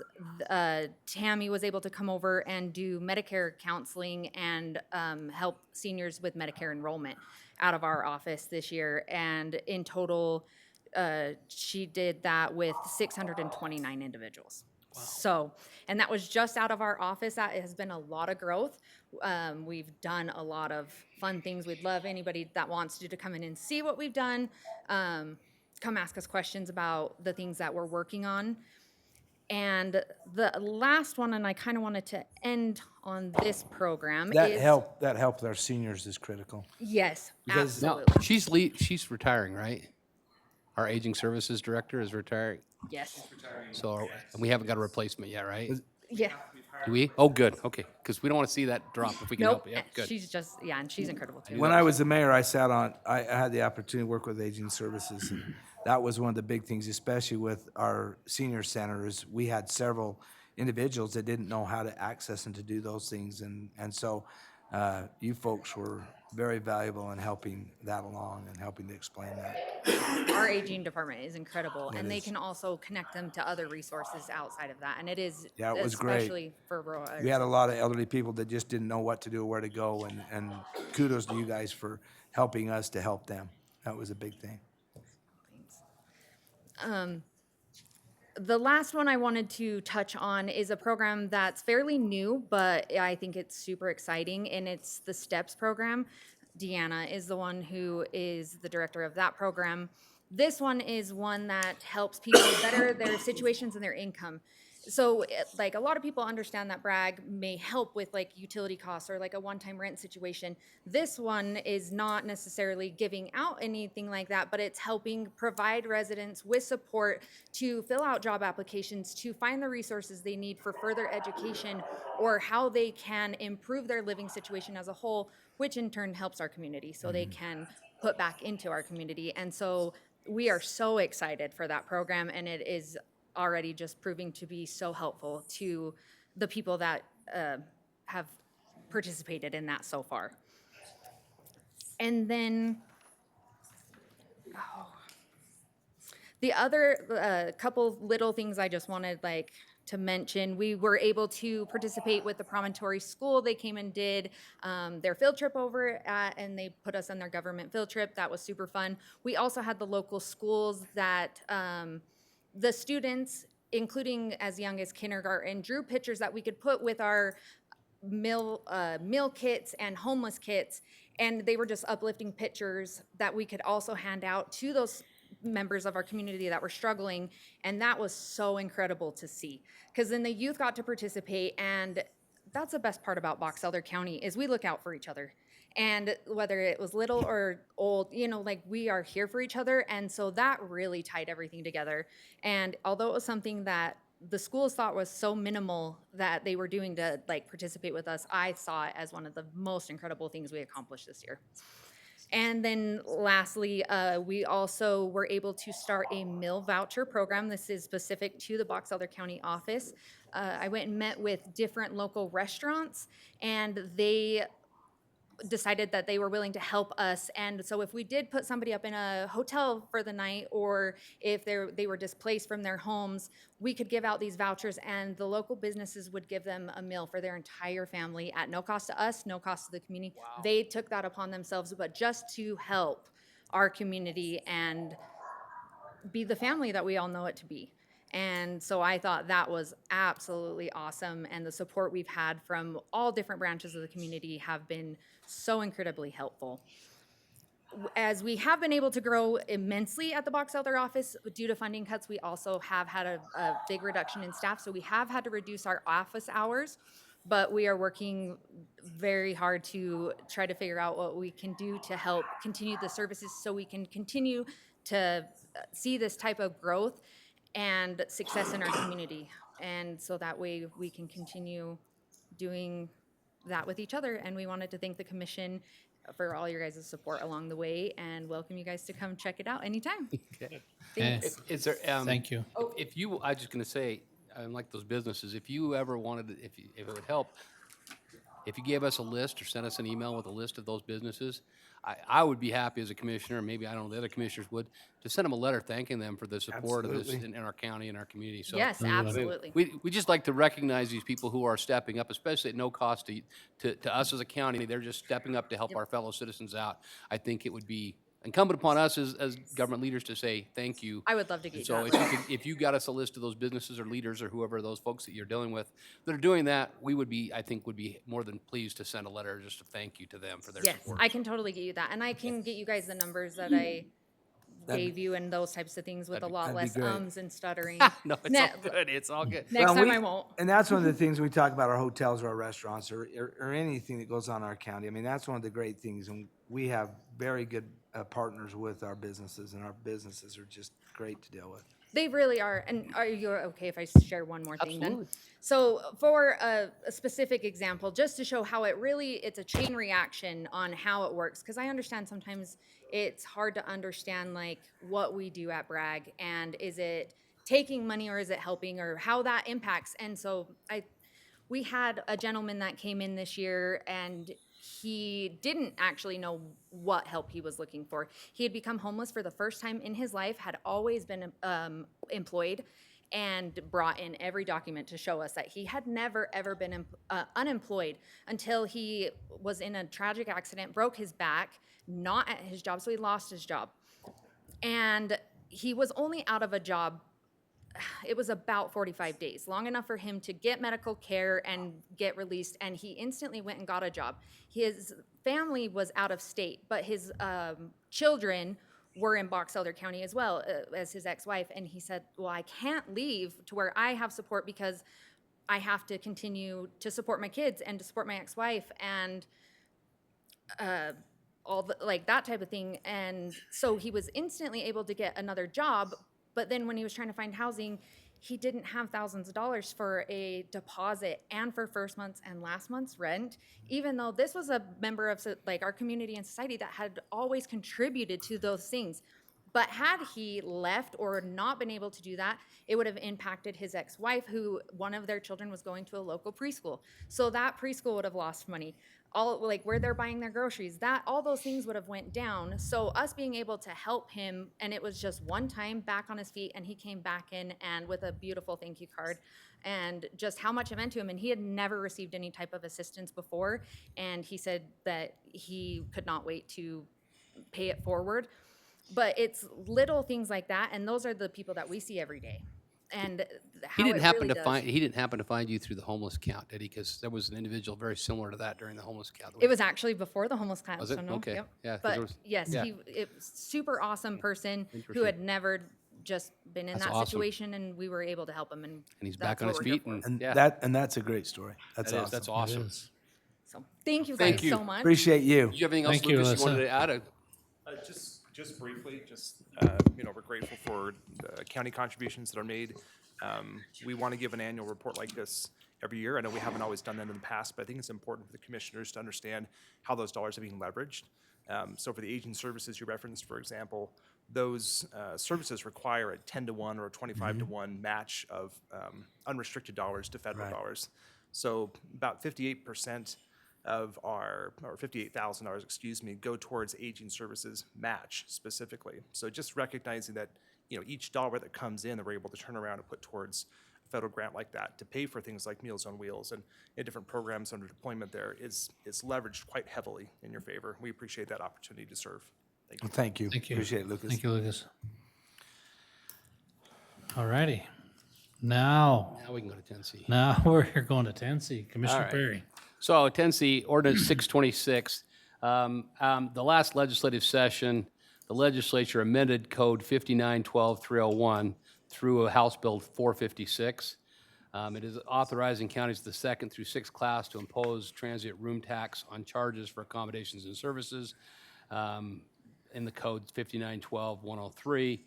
Tammy was able to come over and do Medicare counseling and help seniors with Medicare enrollment out of our office this year. And in total, she did that with 629 individuals. So, and that was just out of our office. That has been a lot of growth. We've done a lot of fun things. We'd love anybody that wants to come in and see what we've done. Come ask us questions about the things that we're working on. And the last one, and I kind of wanted to end on this program, That is help our seniors is critical. yes, Because- Now, absolutely. she's retiring, right? Our aging services director is retiring. Yes. So and we haven't got a replacement yet, right? Yeah. Do we? Oh, good. Okay, because we don't want to see that drop if we can help Nope. it. Yeah, good. She's just, yeah, and she's incredible too. When I was the mayor, I had the opportunity to work with Aging Services, and that was one of the big things, especially with our senior centers. We had several individuals that didn't know how to access and to do those things, and so you folks were very valuable in helping that along and helping to explain that. Our aging department is incredible, and they can also connect them to other resources outside of that. And it is, Yeah, it was great. especially for rural areas. We had a lot of elderly people that just didn't know what to do or where to go, and kudos to you guys for helping us to help them. That was a big thing. The last one I wanted to touch on is a program that's fairly new, but I think it's super exciting, and it's the STEPS program. Deanna is the one who is the director of that program. This one is one that helps people better their situations and their income. So like a lot of people understand that Bragg may help with like utility costs or like a one-time rent situation. This one is not necessarily giving out anything like that, but it's helping provide residents with support to fill out job applications, to find the resources they need for further education, or how they can improve their living situation as a whole, which in turn helps our community so they can put back into our community. And so we are so excited for that program, and it is already just proving to be so helpful to the people that have participated in that so far. And then the other couple little things I just wanted to mention, we were able to participate with the Promontory School. They came and did their field trip over and they put us on their government field trip. That was super fun. We also had the local schools that the students, including as young as kindergarten, drew pictures that we could put with our meal kits and homeless kits, and they were just uplifting pictures that we could also hand out to those members of our community that were struggling, and that was so incredible to see. Because then the youth got to participate, and that's the best part about Box Elder County is we look out for each other. And whether it was little or old, we are here for each other. And so that really tied everything together. And although it was something that the schools thought was so minimal that they were doing to participate with us, I saw it as one of the most incredible things we accomplished this year. And then lastly, we also were able to start a meal voucher program. This is specific to the Box Elder County office. I went and met with different local restaurants, and they decided that they were willing to help us. And so if we did put somebody up in a hotel for the night, or if they were displaced from their homes, we could give out these vouchers, and the local businesses would give them a meal for their entire family at no cost to us, no cost to the community. Wow. They took that upon themselves, but just to help our community and be the family that we all know it to be. And so I thought that was absolutely awesome, and the support we've had from all different branches of the community have been so incredibly helpful. As we have been able to grow immensely at the Box Elder office due to funding cuts, we also have had a big reduction in staff, so we have had to reduce our office hours, but we are working very hard to try to figure out what we can do to help continue the services so we can continue to see this type of growth and success in our community. And so that way we can continue doing that with each other. And we wanted to thank the commission for all your guys' support along the way and welcome you guys to come check it out anytime. Okay. Thanks. Is there, Thank you. If you, I was just gonna say, like those businesses, if you ever wanted, if it would help, if you gave us a list or sent us an email with a list of those businesses, I would be happy as a commissioner, maybe, I don't know, the other commissioners would, to send them a letter thanking them for the support of this Absolutely. in our county and our community. So Yes, absolutely. we just like to recognize these people who are stepping up, especially at no cost to us as a county. They're just stepping up to help our fellow citizens out. I think it would be incumbent upon us as government leaders to say thank you. I would love to get And you so that. if you got us a list of those businesses or leaders or whoever those folks that you're dealing with that are doing that, we would be, I think, would be more than pleased to send a letter just to thank you to them for their Yes, support. I can totally get you that, and I can get you guys the numbers that I gave you and those types of things with a lot that'd be less great. ums and stuttering. No, it's Ne- all good. It's all good. Next Well, time we- I won't. And that's one of the things we talk about our hotels or our restaurants or anything that goes on in our county. I mean, that's one of the great things. And we have very good partners with our businesses, and our businesses are just great to deal with. They really are. And are you okay if I share one more thing Absolutely. then? So for a specific example, just to show how it's a chain reaction on how it works, because I understand sometimes it's hard to understand like what we do at Bragg and is it taking money or is it helping or how that impacts. And so we had a gentleman that came in this year and he didn't actually know what help he was looking for. He had become homeless for the first time in his life, had always been employed, and brought in every document to show us that he had never, ever been unemployed until he was in a tragic accident, broke his back, not at his job, so he lost his job. And he was only out of a job, it was about 45 days, long enough for him to get medical care and get released, and he instantly went and got a job. His family was out of state, but his children were in Box Elder County as well as his ex-wife, and he said, well, I can't leave to where I have support because I have to continue to support my kids and to support my ex-wife and all the, like that type of thing. And so he was instantly able to get another job, but then when he was trying to find housing, he didn't have thousands of dollars for a deposit and for first month's and last month's rent, even though this was a member of like our community and society that had always contributed to those things. But had he left or not been able to do that, it would have impacted his ex-wife, who one of their children was going to a local preschool. So that preschool would have lost money. All like where they're buying their groceries, that all those things would have went down. So us being able to help him, and it was just one time back on his feet, and he came back in and with a beautiful thank you card, and just how much it meant to him. And he had never received any type of assistance before, and he said that he could not wait to pay it forward. But it's little things like that, and those are the people that we see every day. And how He didn't it happen really to does. find. He didn't happen to find you through the homeless count, did he? Because there was an individual very similar to that during the homeless count. It was actually before the homeless count. Was it? So no, Okay. yep. Yeah, 'cause But there was- yes, yeah. it was super awesome person who Interesting. had never just been in That's that awesome. situation, and we were able to help him. And And he's back that's on what his we're here feet, for. and And yeah, that's a great story. That's that is- awesome. that's It awesome. is. So thank you Thank guys you. so much. Appreciate you. Did you have anything else, Thank you, Lucas, you Alyssa. wanted to add? Just briefly, we're grateful for the county contributions that are made. We want to give an annual report like this every year. I know we haven't always done that in the past, but I think it's important for the commissioners to understand how those dollars are being leveraged. So for the aging services you referenced, for example, those services require a 10-to-1 or a 25-to-1 match of unrestricted dollars to federal dollars. So about 58% of our, or $58,000, excuse me, go towards aging services match specifically. So just recognizing that, each dollar that comes in that we're able to turn around and put towards a federal grant like that to pay for things like Meals on Wheels and different programs under deployment there is leveraged quite heavily in your favor. We appreciate that opportunity to serve. Thank you. Thank you. Thank you. Appreciate it, Lucas. Thank you, Lucas. All righty. Now Now we can go to 10C. we're here going to 10C. Commissioner right. Perry. So 10C, ordinance 626. The last legislative session, the legislature amended Code 5912-301 through House Bill 456. It is authorizing counties of the second through sixth class to impose transient room tax on charges for accommodations and services in the code 5912-103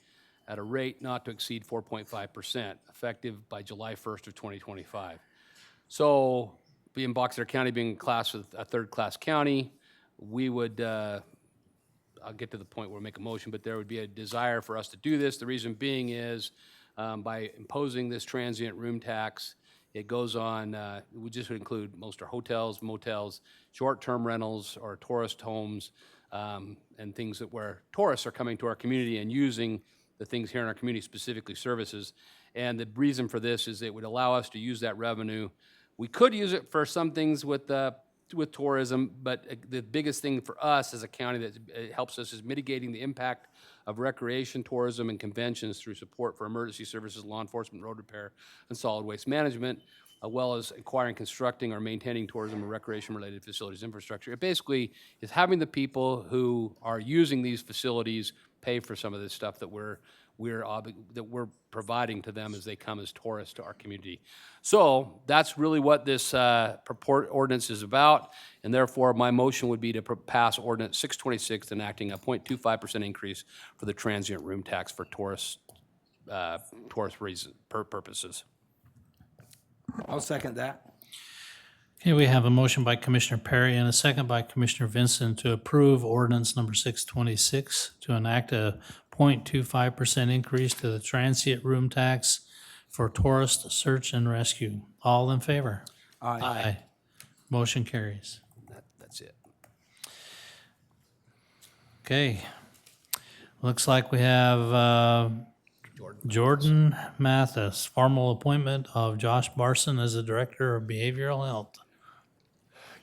at a rate not to exceed 4.5%, effective by July 1st of 2025. So, being Box Elder County being classed with a third-class county, we would, I'll get to the point where we make a motion, but there would be a desire for us to do this. The reason being is, by imposing this transient room tax, it goes on, we just would include most are hotels, motels, short-term rentals, or tourist homes, and things that where tourists are coming to our community and using the things here in our community, specifically services. And the reason for this is it would allow us to use that revenue. We could use it for some things with with tourism, but the biggest thing for us as a county that helps us is mitigating the impact of recreation, tourism, and conventions through support for emergency services, law enforcement, road repair, and solid waste management, as well as acquiring, constructing, or maintaining tourism or recreation-related facilities infrastructure. It basically is having the people who are using these facilities pay for some of this stuff that we're providing to them as they come as tourists to our community. So that's really what this purport ordinance is about, and therefore my motion would be to pass ordinance 626 enacting a 0.25% increase for the transient room tax for tourist purposes. I'll second that. Okay, we have a motion by Commissioner Perry and a second by Commissioner Vincent to approve ordinance number 626 to enact a 0.25% increase to the transient room tax for tourist search and rescue. All in favor? Aye. Motion carries. That's it. Okay. Looks like we have Jordan Mathis, formal appointment of Josh Barson as the Director of Behavioral Health.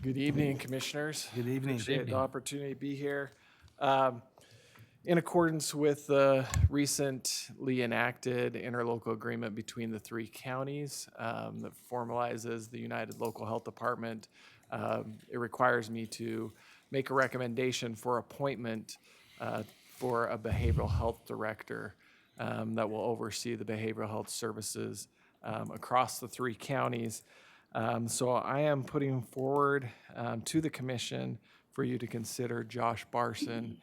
Good evening, Commissioners. Good evening. Appreciate the opportunity to be here. In accordance with the recently enacted interlocal agreement between the three counties that formalizes the United Local Health Department, it requires me to make a recommendation for appointment for a behavioral health director that will oversee the behavioral health services across the three counties. So I am putting forward to the commission for you to consider Josh Barson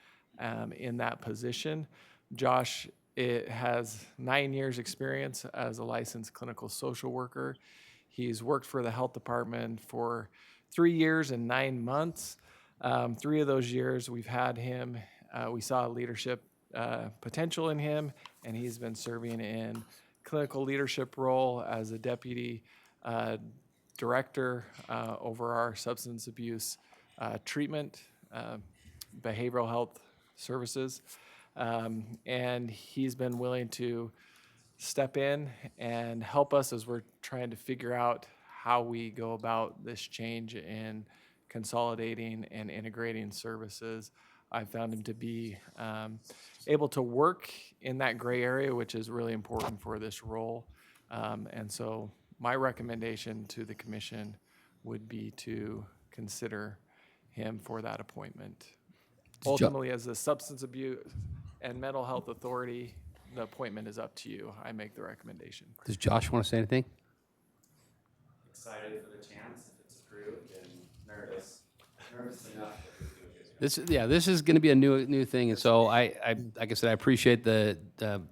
in that position. Josh has 9 years experience as a licensed clinical social worker. He's worked for the health department for 3 years and 9 months. 3 of those years we've had him, we saw leadership potential in him, and he's been serving in clinical leadership role as a deputy director over our substance abuse treatment, behavioral health services. And he's been willing to step in and help us as we're trying to figure out how we go about this change in consolidating and integrating services. I found him to be able to work in that gray area, which is really important for this role. And so my recommendation to the commission would be to consider him for that appointment. Ultimately, as the Substance Abuse and Mental Health Authority, the appointment is up to you. I make the recommendation. Does Josh want to say anything? Excited for the chance if it's approved, and nervous enough. This is going to be a new thing, and so like I said, I appreciate the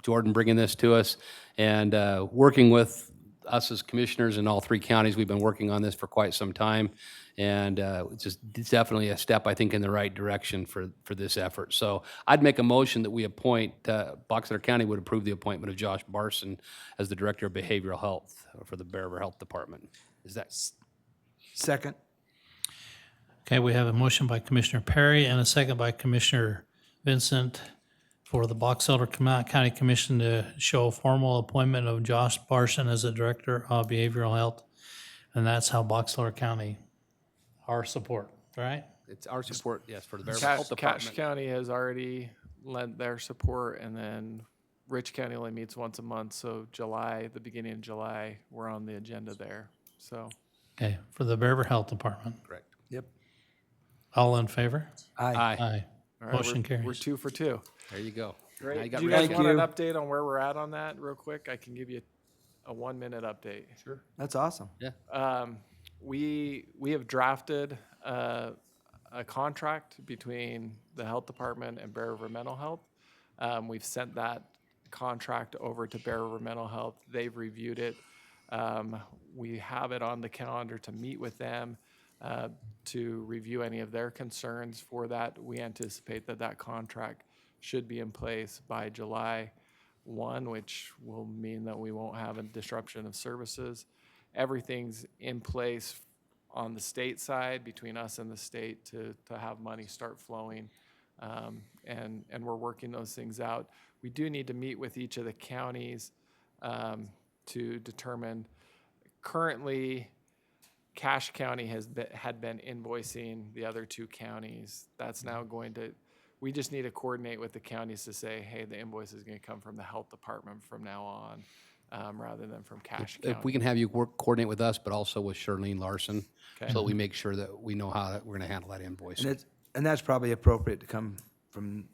Jordan bringing this to us and working with us as commissioners in all three counties. We've been working on this for quite some time, and it's definitely a step, I think, in the right direction for this effort. So I'd make a motion that we appoint, Box Elder County would approve the appointment of Josh Barson as the Director of Behavioral Health for the Bear River Health Department. Is that? Second. Okay, we have a motion by Commissioner Perry and a second by Commissioner Vincent for the Box Elder County Commission to show formal appointment of Josh Barson as the Director of Behavioral Health. And that's how Box Elder County, our support, right? It's our support, yes, for the Bear River Health Cache Department. County has already lent their support, and then Rich County only meets once a month, so July, the beginning of July, we're on the agenda there, so. Okay, for the Bear River Health Department. Correct. Yep. All in favor? Aye. Aye. All right, Motion we're carries. 2 for 2. There you go. Now Great. you got Do you guys Rich want an County. update on where we're at on that real quick? I can give you a 1-minute update. Sure. That's awesome. Yeah. We have drafted a contract between the health department and Bear River Mental Health. We've sent that contract over to Bear River Mental Health. They've reviewed it. We have it on the calendar to meet with them to review any of their concerns for that. We anticipate that contract should be in place by July 1, which will mean that we won't have a disruption of services. Everything's in place on the state side between us and the state to have money start flowing, and we're working those things out. We do need to meet with each of the counties to determine. Currently, Cache County had been invoicing the other two counties. That's now going to, we just need to coordinate with the counties to say, hey, the invoice is going to come from the health department from now on, rather than from Cache County. If we can have you coordinate with us, but also with Charlene Larson, Okay. so that we make sure that we know how we're gonna handle that invoice. And that's probably appropriate to come from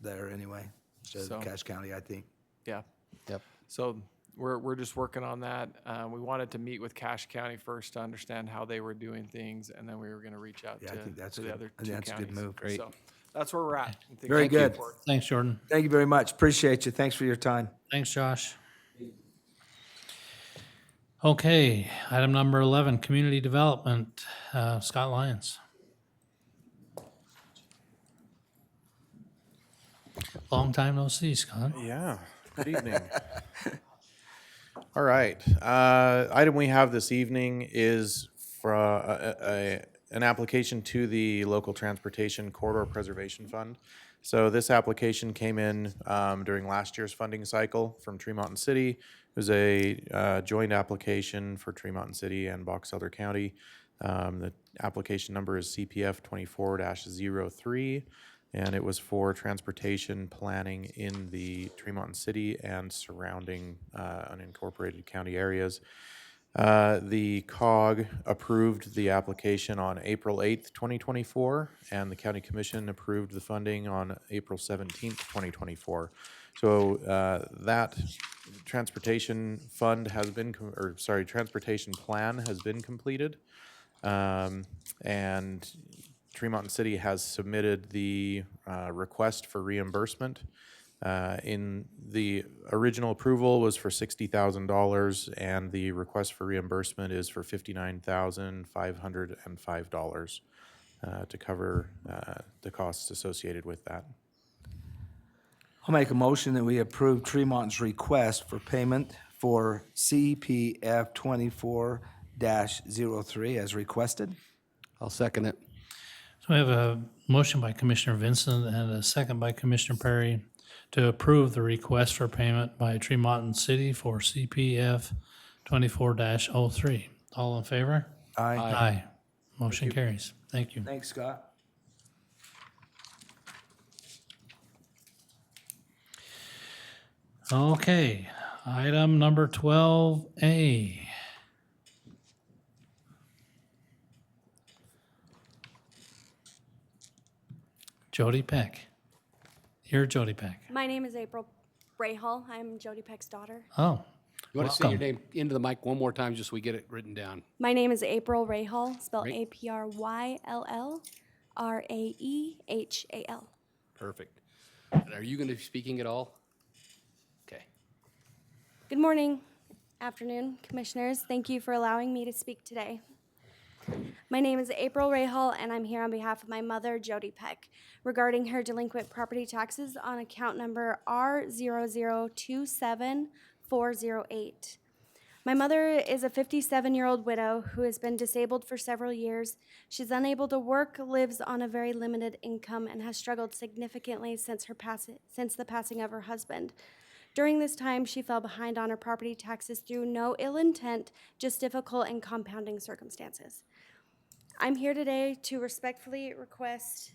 there anyway, instead So- of Cache County, I think. Yeah. Yep. So we're just working on that. We wanted to meet with Cache County first to understand how they were doing things, and then we were gonna reach out Yeah, I think that's to the good. other I think two that's a counties. good move. Great. So that's where we're at. And things Very are moving good. forward. Thanks, Jordan. Thank you very much. Appreciate you. Thanks for your time. Thanks, Josh. Okay, item number 11, community development, Scott Lyons. Long time no see, Scott. Yeah, good evening. All right, item we have this evening is for an application to the Local Transportation Corridor Preservation Fund. So this application came in during last year's funding cycle from Tree Mountain City. It was a joint application for Tree Mountain City and Box Elder County. The application number is CPF 24-03, and it was for transportation planning in the Tree Mountain City and surrounding unincorporated county areas. The COG approved the application on April 8th, 2024, and the County Commission approved the funding on April 17th, 2024. So that transportation fund has been, transportation plan has been completed. And Tree Mountain City has submitted the request for reimbursement. In the original approval was for $60,000, and the request for reimbursement is for $59,505 to cover the costs associated with that. I'll make a motion that we approve Tremont's request for payment for CPF 24-03 as requested. I'll second it. So we have a motion by Commissioner Vincent and a second by Commissioner Perry to approve the request for payment by Tremont City for CPF 24-03. All in favor? Aye. Aye. Motion carries. Thank you. Thanks, Scott. Okay, item number 12A. Jody Peck. You're Jody Peck. My name is April Brayhall. I'm Jody Peck's daughter. Oh, You want to say your welcome. name into the mic one more time, just so we get it written down? My name is April Rayhall, spelled Great. APRYLL-RAEHAL. Perfect. And are you going to be speaking at all? Okay. Good morning, afternoon, commissioners. Thank you for allowing me to speak today. My name is April Rayhall, and I'm here on behalf of my mother, Jody Peck, regarding her delinquent property taxes on account number R0027408. My mother is a 57-year-old widow who has been disabled for several years. She's unable to work, lives on a very limited income, and has struggled significantly since the passing of her husband. During this time, she fell behind on her property taxes through no ill intent, just difficult and compounding circumstances. I'm here today to respectfully request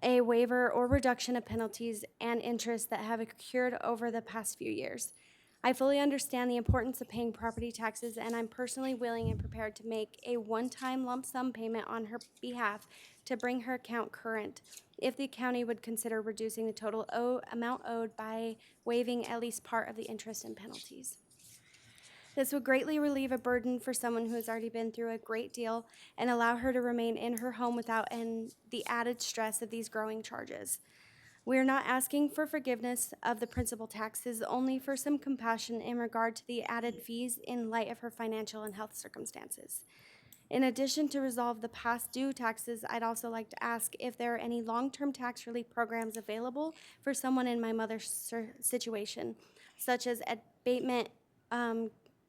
a waiver or reduction of penalties and interest that have accrued over the past few years. I fully understand the importance of paying property taxes, and I'm personally willing and prepared to make a one-time lump sum payment on her behalf to bring her account current if the county would consider reducing the total amount owed by waiving at least part of the interest and penalties. This would greatly relieve a burden for someone who has already been through a great deal and allow her to remain in her home without the added stress of these growing charges. We are not asking for forgiveness of the principal taxes, only for some compassion in regard to the added fees in light of her financial and health circumstances. In addition to resolve the past due taxes, I'd also like to ask if there are any long-term tax relief programs available for someone in my mother's situation, such as abatement,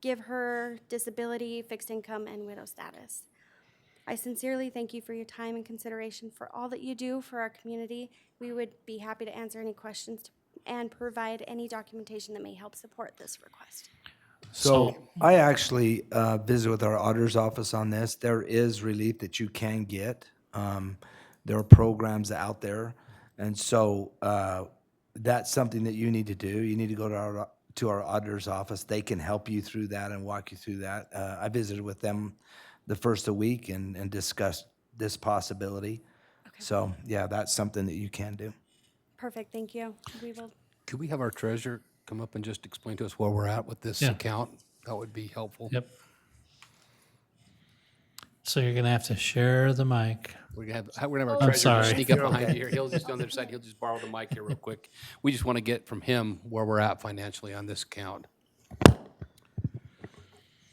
give her disability, fixed income, and widow status. I sincerely thank you for your time and consideration for all that you do for our community. We would be happy to answer any questions and provide any documentation that may help support this request. So I actually visited with our auditor's office on this. There is relief that you can get. There are programs out there. And so that's something that you need to do. You need to go to our auditor's office. They can help you through that and walk you through that. I visited with them the first of the week and discussed this possibility. So, yeah, that's something that you can do. Perfect, thank you. We will. Could we have our treasurer come up and just explain to us where we're at with this Yeah. account? That would be helpful. Yep. So you're going to have to share the mic. We're gonna have our I'm treasurer sorry. just sneak up behind you here. He'll just on the other side, he'll just borrow the mic here real quick. We just want to get from him where we're at financially on this account.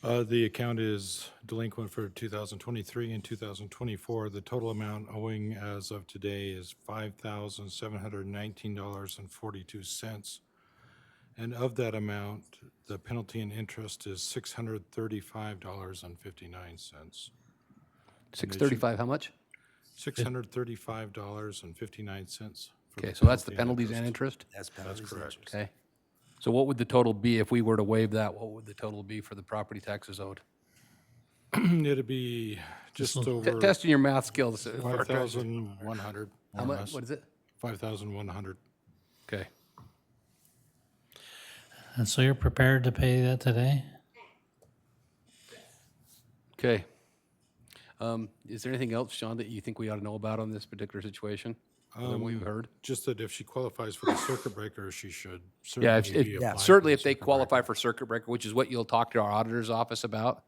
The account is delinquent for 2023 and 2024. The total amount owing as of today is $5,719.42. And of that amount, the penalty and interest is $635.59. 635, how much? $635.59. Okay, so that's the penalties and interest? That's penalties and correct. interest. Okay. So what would the total be if we were to waive that? What would the total be for the property taxes owed? It'd be just over Testing your math skills. 5,100. How much, what is it? 5,100. Okay. And so you're prepared to pay that today? Okay. Is there anything else, Sean, that you think we ought to know about on this particular situation? Other than what you've heard? Just that if she qualifies for the circuit breaker, she should Yeah, certainly be applying for certainly the if they circuit qualify for circuit breaker, which is what you'll talk to our auditor's office about,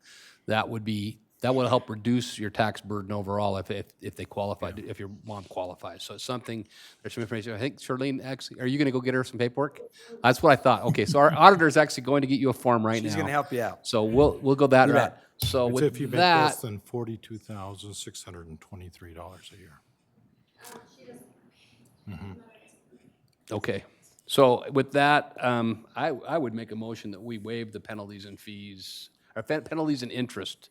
that will help reduce your tax burden overall if they qualify, if your mom qualifies. So it's something, there's some information. I think Charlene, actually, are you gonna go get her some paperwork? That's what I thought. Okay, so our auditor's actually going to get you a form right now. She's going to help you out. So we'll go that You route. bet. So It's with if you make less that, than $42,623 a year. okay. So with that, I would make a motion that we waive the penalties and fees, or penalties and interest,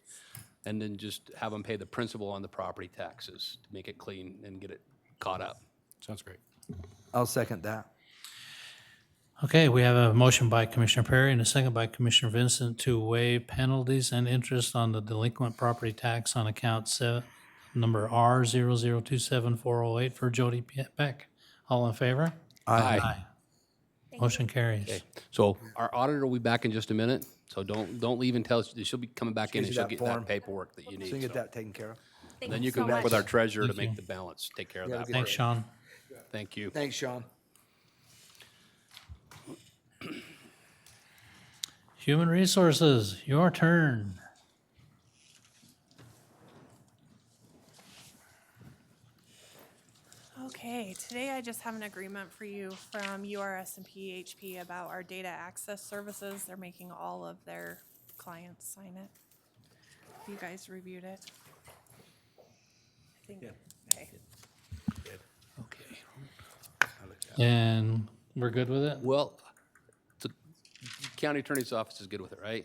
and then just have them pay the principal on the property taxes to make it clean and get it caught up. Sounds great. I'll second that. Okay, we have a motion by Commissioner Perry and a second by Commissioner Vincent to waive penalties and interest on the delinquent property tax on account number R0027408 for Jody Peck. All in favor? Aye. Motion carries. Okay, so our auditor will be back in just a minute, so don't leave until, she'll be coming back in and Gives you she'll that get form. that paperwork that you So you can need. get that taken care of. And then you can work with our treasurer to make the balance, take care of that. Thanks, Sean. Thank you. Thanks, Sean. Human Resources, your turn. Okay, today I just have an agreement for you from URS and PHP about our data access services. They're making all of their clients sign it. You guys reviewed it? I think, okay. Okay. And we're good with it? Well, the county attorney's office is good with it, right?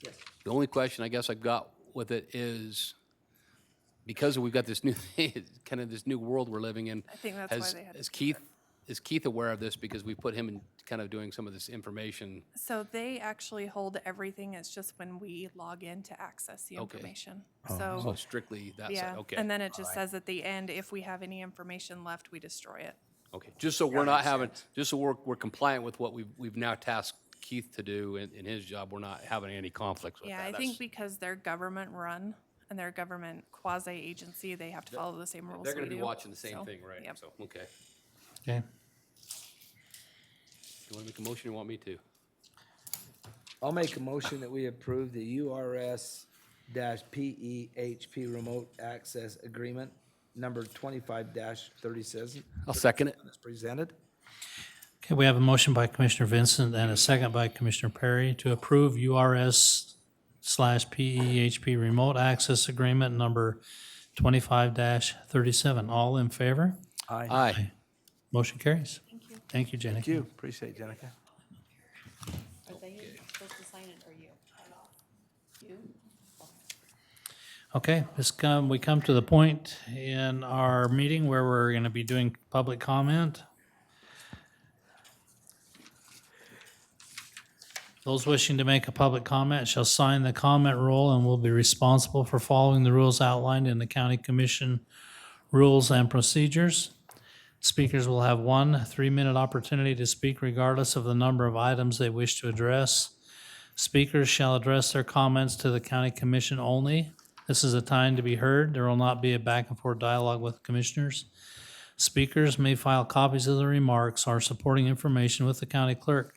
Yes. The only question I guess I've got with it is, because we've got this new, kind of this new world we're living in. I think that's why they had to do Is Keith aware of this, because we put him in kind of doing some of this information? So they actually hold everything. It's just when we log in to access the Okay. information. So So, strictly that yeah, side, okay. and then it just says at the end, if we have any information left, we destroy it. Okay, just so we're not having, just so we're compliant with what we've now tasked Keith to do in his job, we're not having any conflicts with that. Yeah, I That's- think because they're government run and they're a government quasi agency, they have to follow the same rules They're we gonna be do. watching the same So, thing, right? yep. So, okay. Okay. You wanna make a motion, or you want me to? I'll make a motion that we approve the URS-PEHP Remote Access Agreement, number 25-37. I'll second it. As presented. Okay, we have a motion by Commissioner Vincent and a second by Commissioner Perry to approve URS/PEHP Remote Access Agreement number 25-37. All in favor? Aye. Aye. Motion carries. Thank you. Thank you, Jenica. Thank you. Appreciate it, Jenica. Are they supposed to sign it or you? You? Okay, we come to the point in our meeting where we're going to be doing public comment. Those wishing to make a public comment shall sign the comment roll and will be responsible for following the rules outlined in the County Commission Rules and Procedures. Speakers will have 1 3-minute opportunity to speak regardless of the number of items they wish to address. Speakers shall address their comments to the County Commission only. This is a time to be heard. There will not be a back and forth dialogue with commissioners. Speakers may file copies of the remarks or supporting information with the county clerk.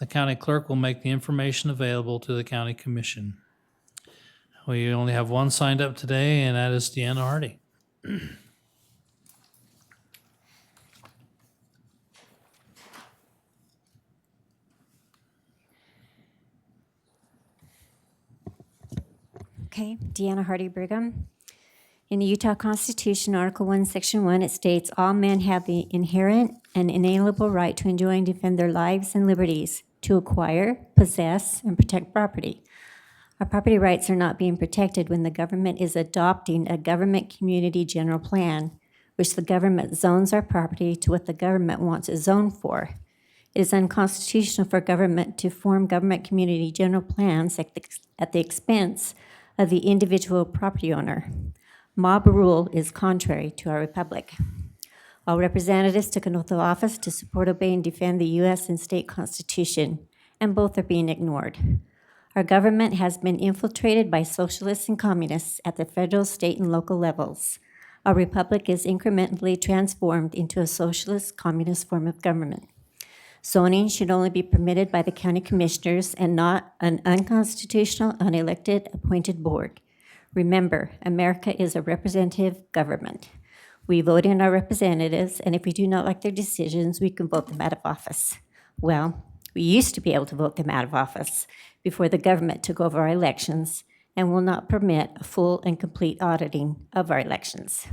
The county clerk will make the information available to the county commission. We only have one signed up today, and that is Deanna Hardy. Okay, Deanna Hardy Brigham. In the Utah Constitution, Article 1, Section 1, it states, "All men have the inherent and inalienable right to enjoy and defend their lives and liberties, to acquire, possess, and protect property." Our property rights are not being protected when the government is adopting a government community general plan, which the government zones our property to what the government wants it zoned for. It is unconstitutional for government to form government community general plans at the expense of the individual property owner. Mob rule is contrary to our republic. All representatives took an oath of office to support, obey, and defend the U.S. and state constitution, and both are being ignored. Our government has been infiltrated by socialists and communists at the federal, state, and local levels. Our republic is incrementally transformed into a socialist, communist form of government. Zoning should only be permitted by the county commissioners and not an unconstitutional, unelected, appointed board. Remember, America is a representative government. We vote in our representatives, and if we do not like their decisions, we can vote them out of office. Well, we used to be able to vote them out of office before the government took over our elections and will not permit a full and complete auditing of our elections.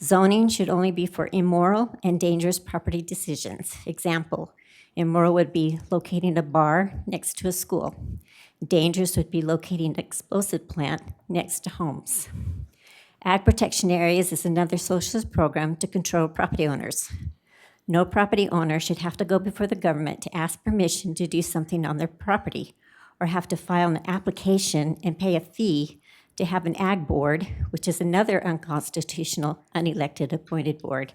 Zoning should only be for immoral and dangerous property decisions. Example, immoral would be locating a bar next to a school. Dangerous would be locating an explosive plant next to homes. Ag protection areas is another socialist program to control property owners. No property owner should have to go before the government to ask permission to do something on their property, or have to file an application and pay a fee to have an ag board, which is another unconstitutional, unelected, appointed board,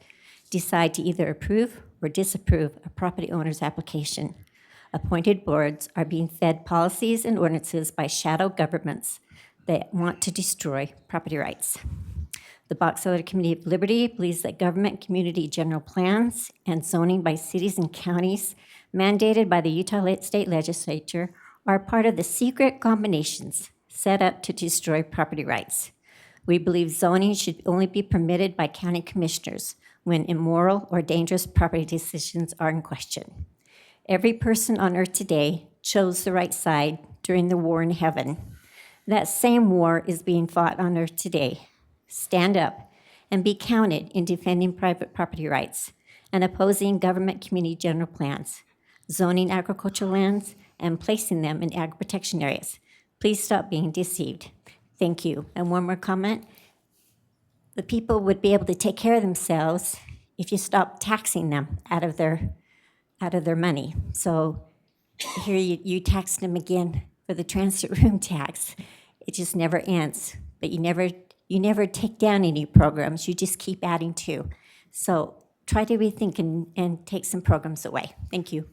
decide to either approve or disapprove a property owner's application. Appointed boards are being fed policies and ordinances by shadow governments that want to destroy property rights. The Box Elder Community of Liberty believes that government community general plans and zoning by cities and counties mandated by the Utah State Legislature are part of the secret combinations set up to destroy property rights. We believe zoning should only be permitted by county commissioners when immoral or dangerous property decisions are in question. Every person on earth today chose the right side during the war in heaven. That same war is being fought on earth today. Stand up and be counted in defending private property rights and opposing government community general plans, zoning agricultural lands, and placing them in ag protection areas. Please stop being deceived. Thank you. And one more comment. The people would be able to take care of themselves if you stop taxing them out of their money. So here you tax them again for the transit room tax. It just never ends. But you never take down any programs. You just keep adding to. So try to rethink and take some programs away. Thank you.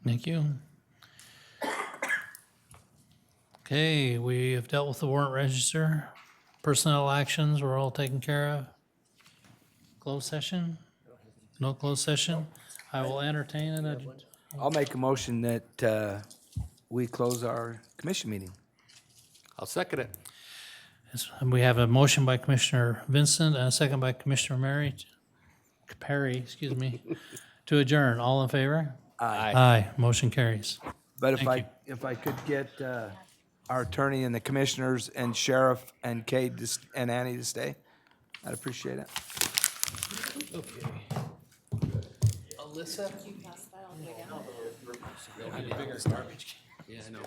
Thank you. Okay, we have dealt with the warrant register. Personnel actions were all taken care of. Closed session? No closed session? I will entertain it. I'll make a motion that we close our commission meeting. I'll second it. Yes, and we have a motion by Commissioner Vincent and a second by Commissioner Perry, excuse me, to adjourn. All in favor? Aye. Aye, motion carries. But Thank if I could get our attorney and the commissioners and sheriff and Kate and Annie to stay, I'd appreciate it. Okay. Alyssa? Yeah, I know.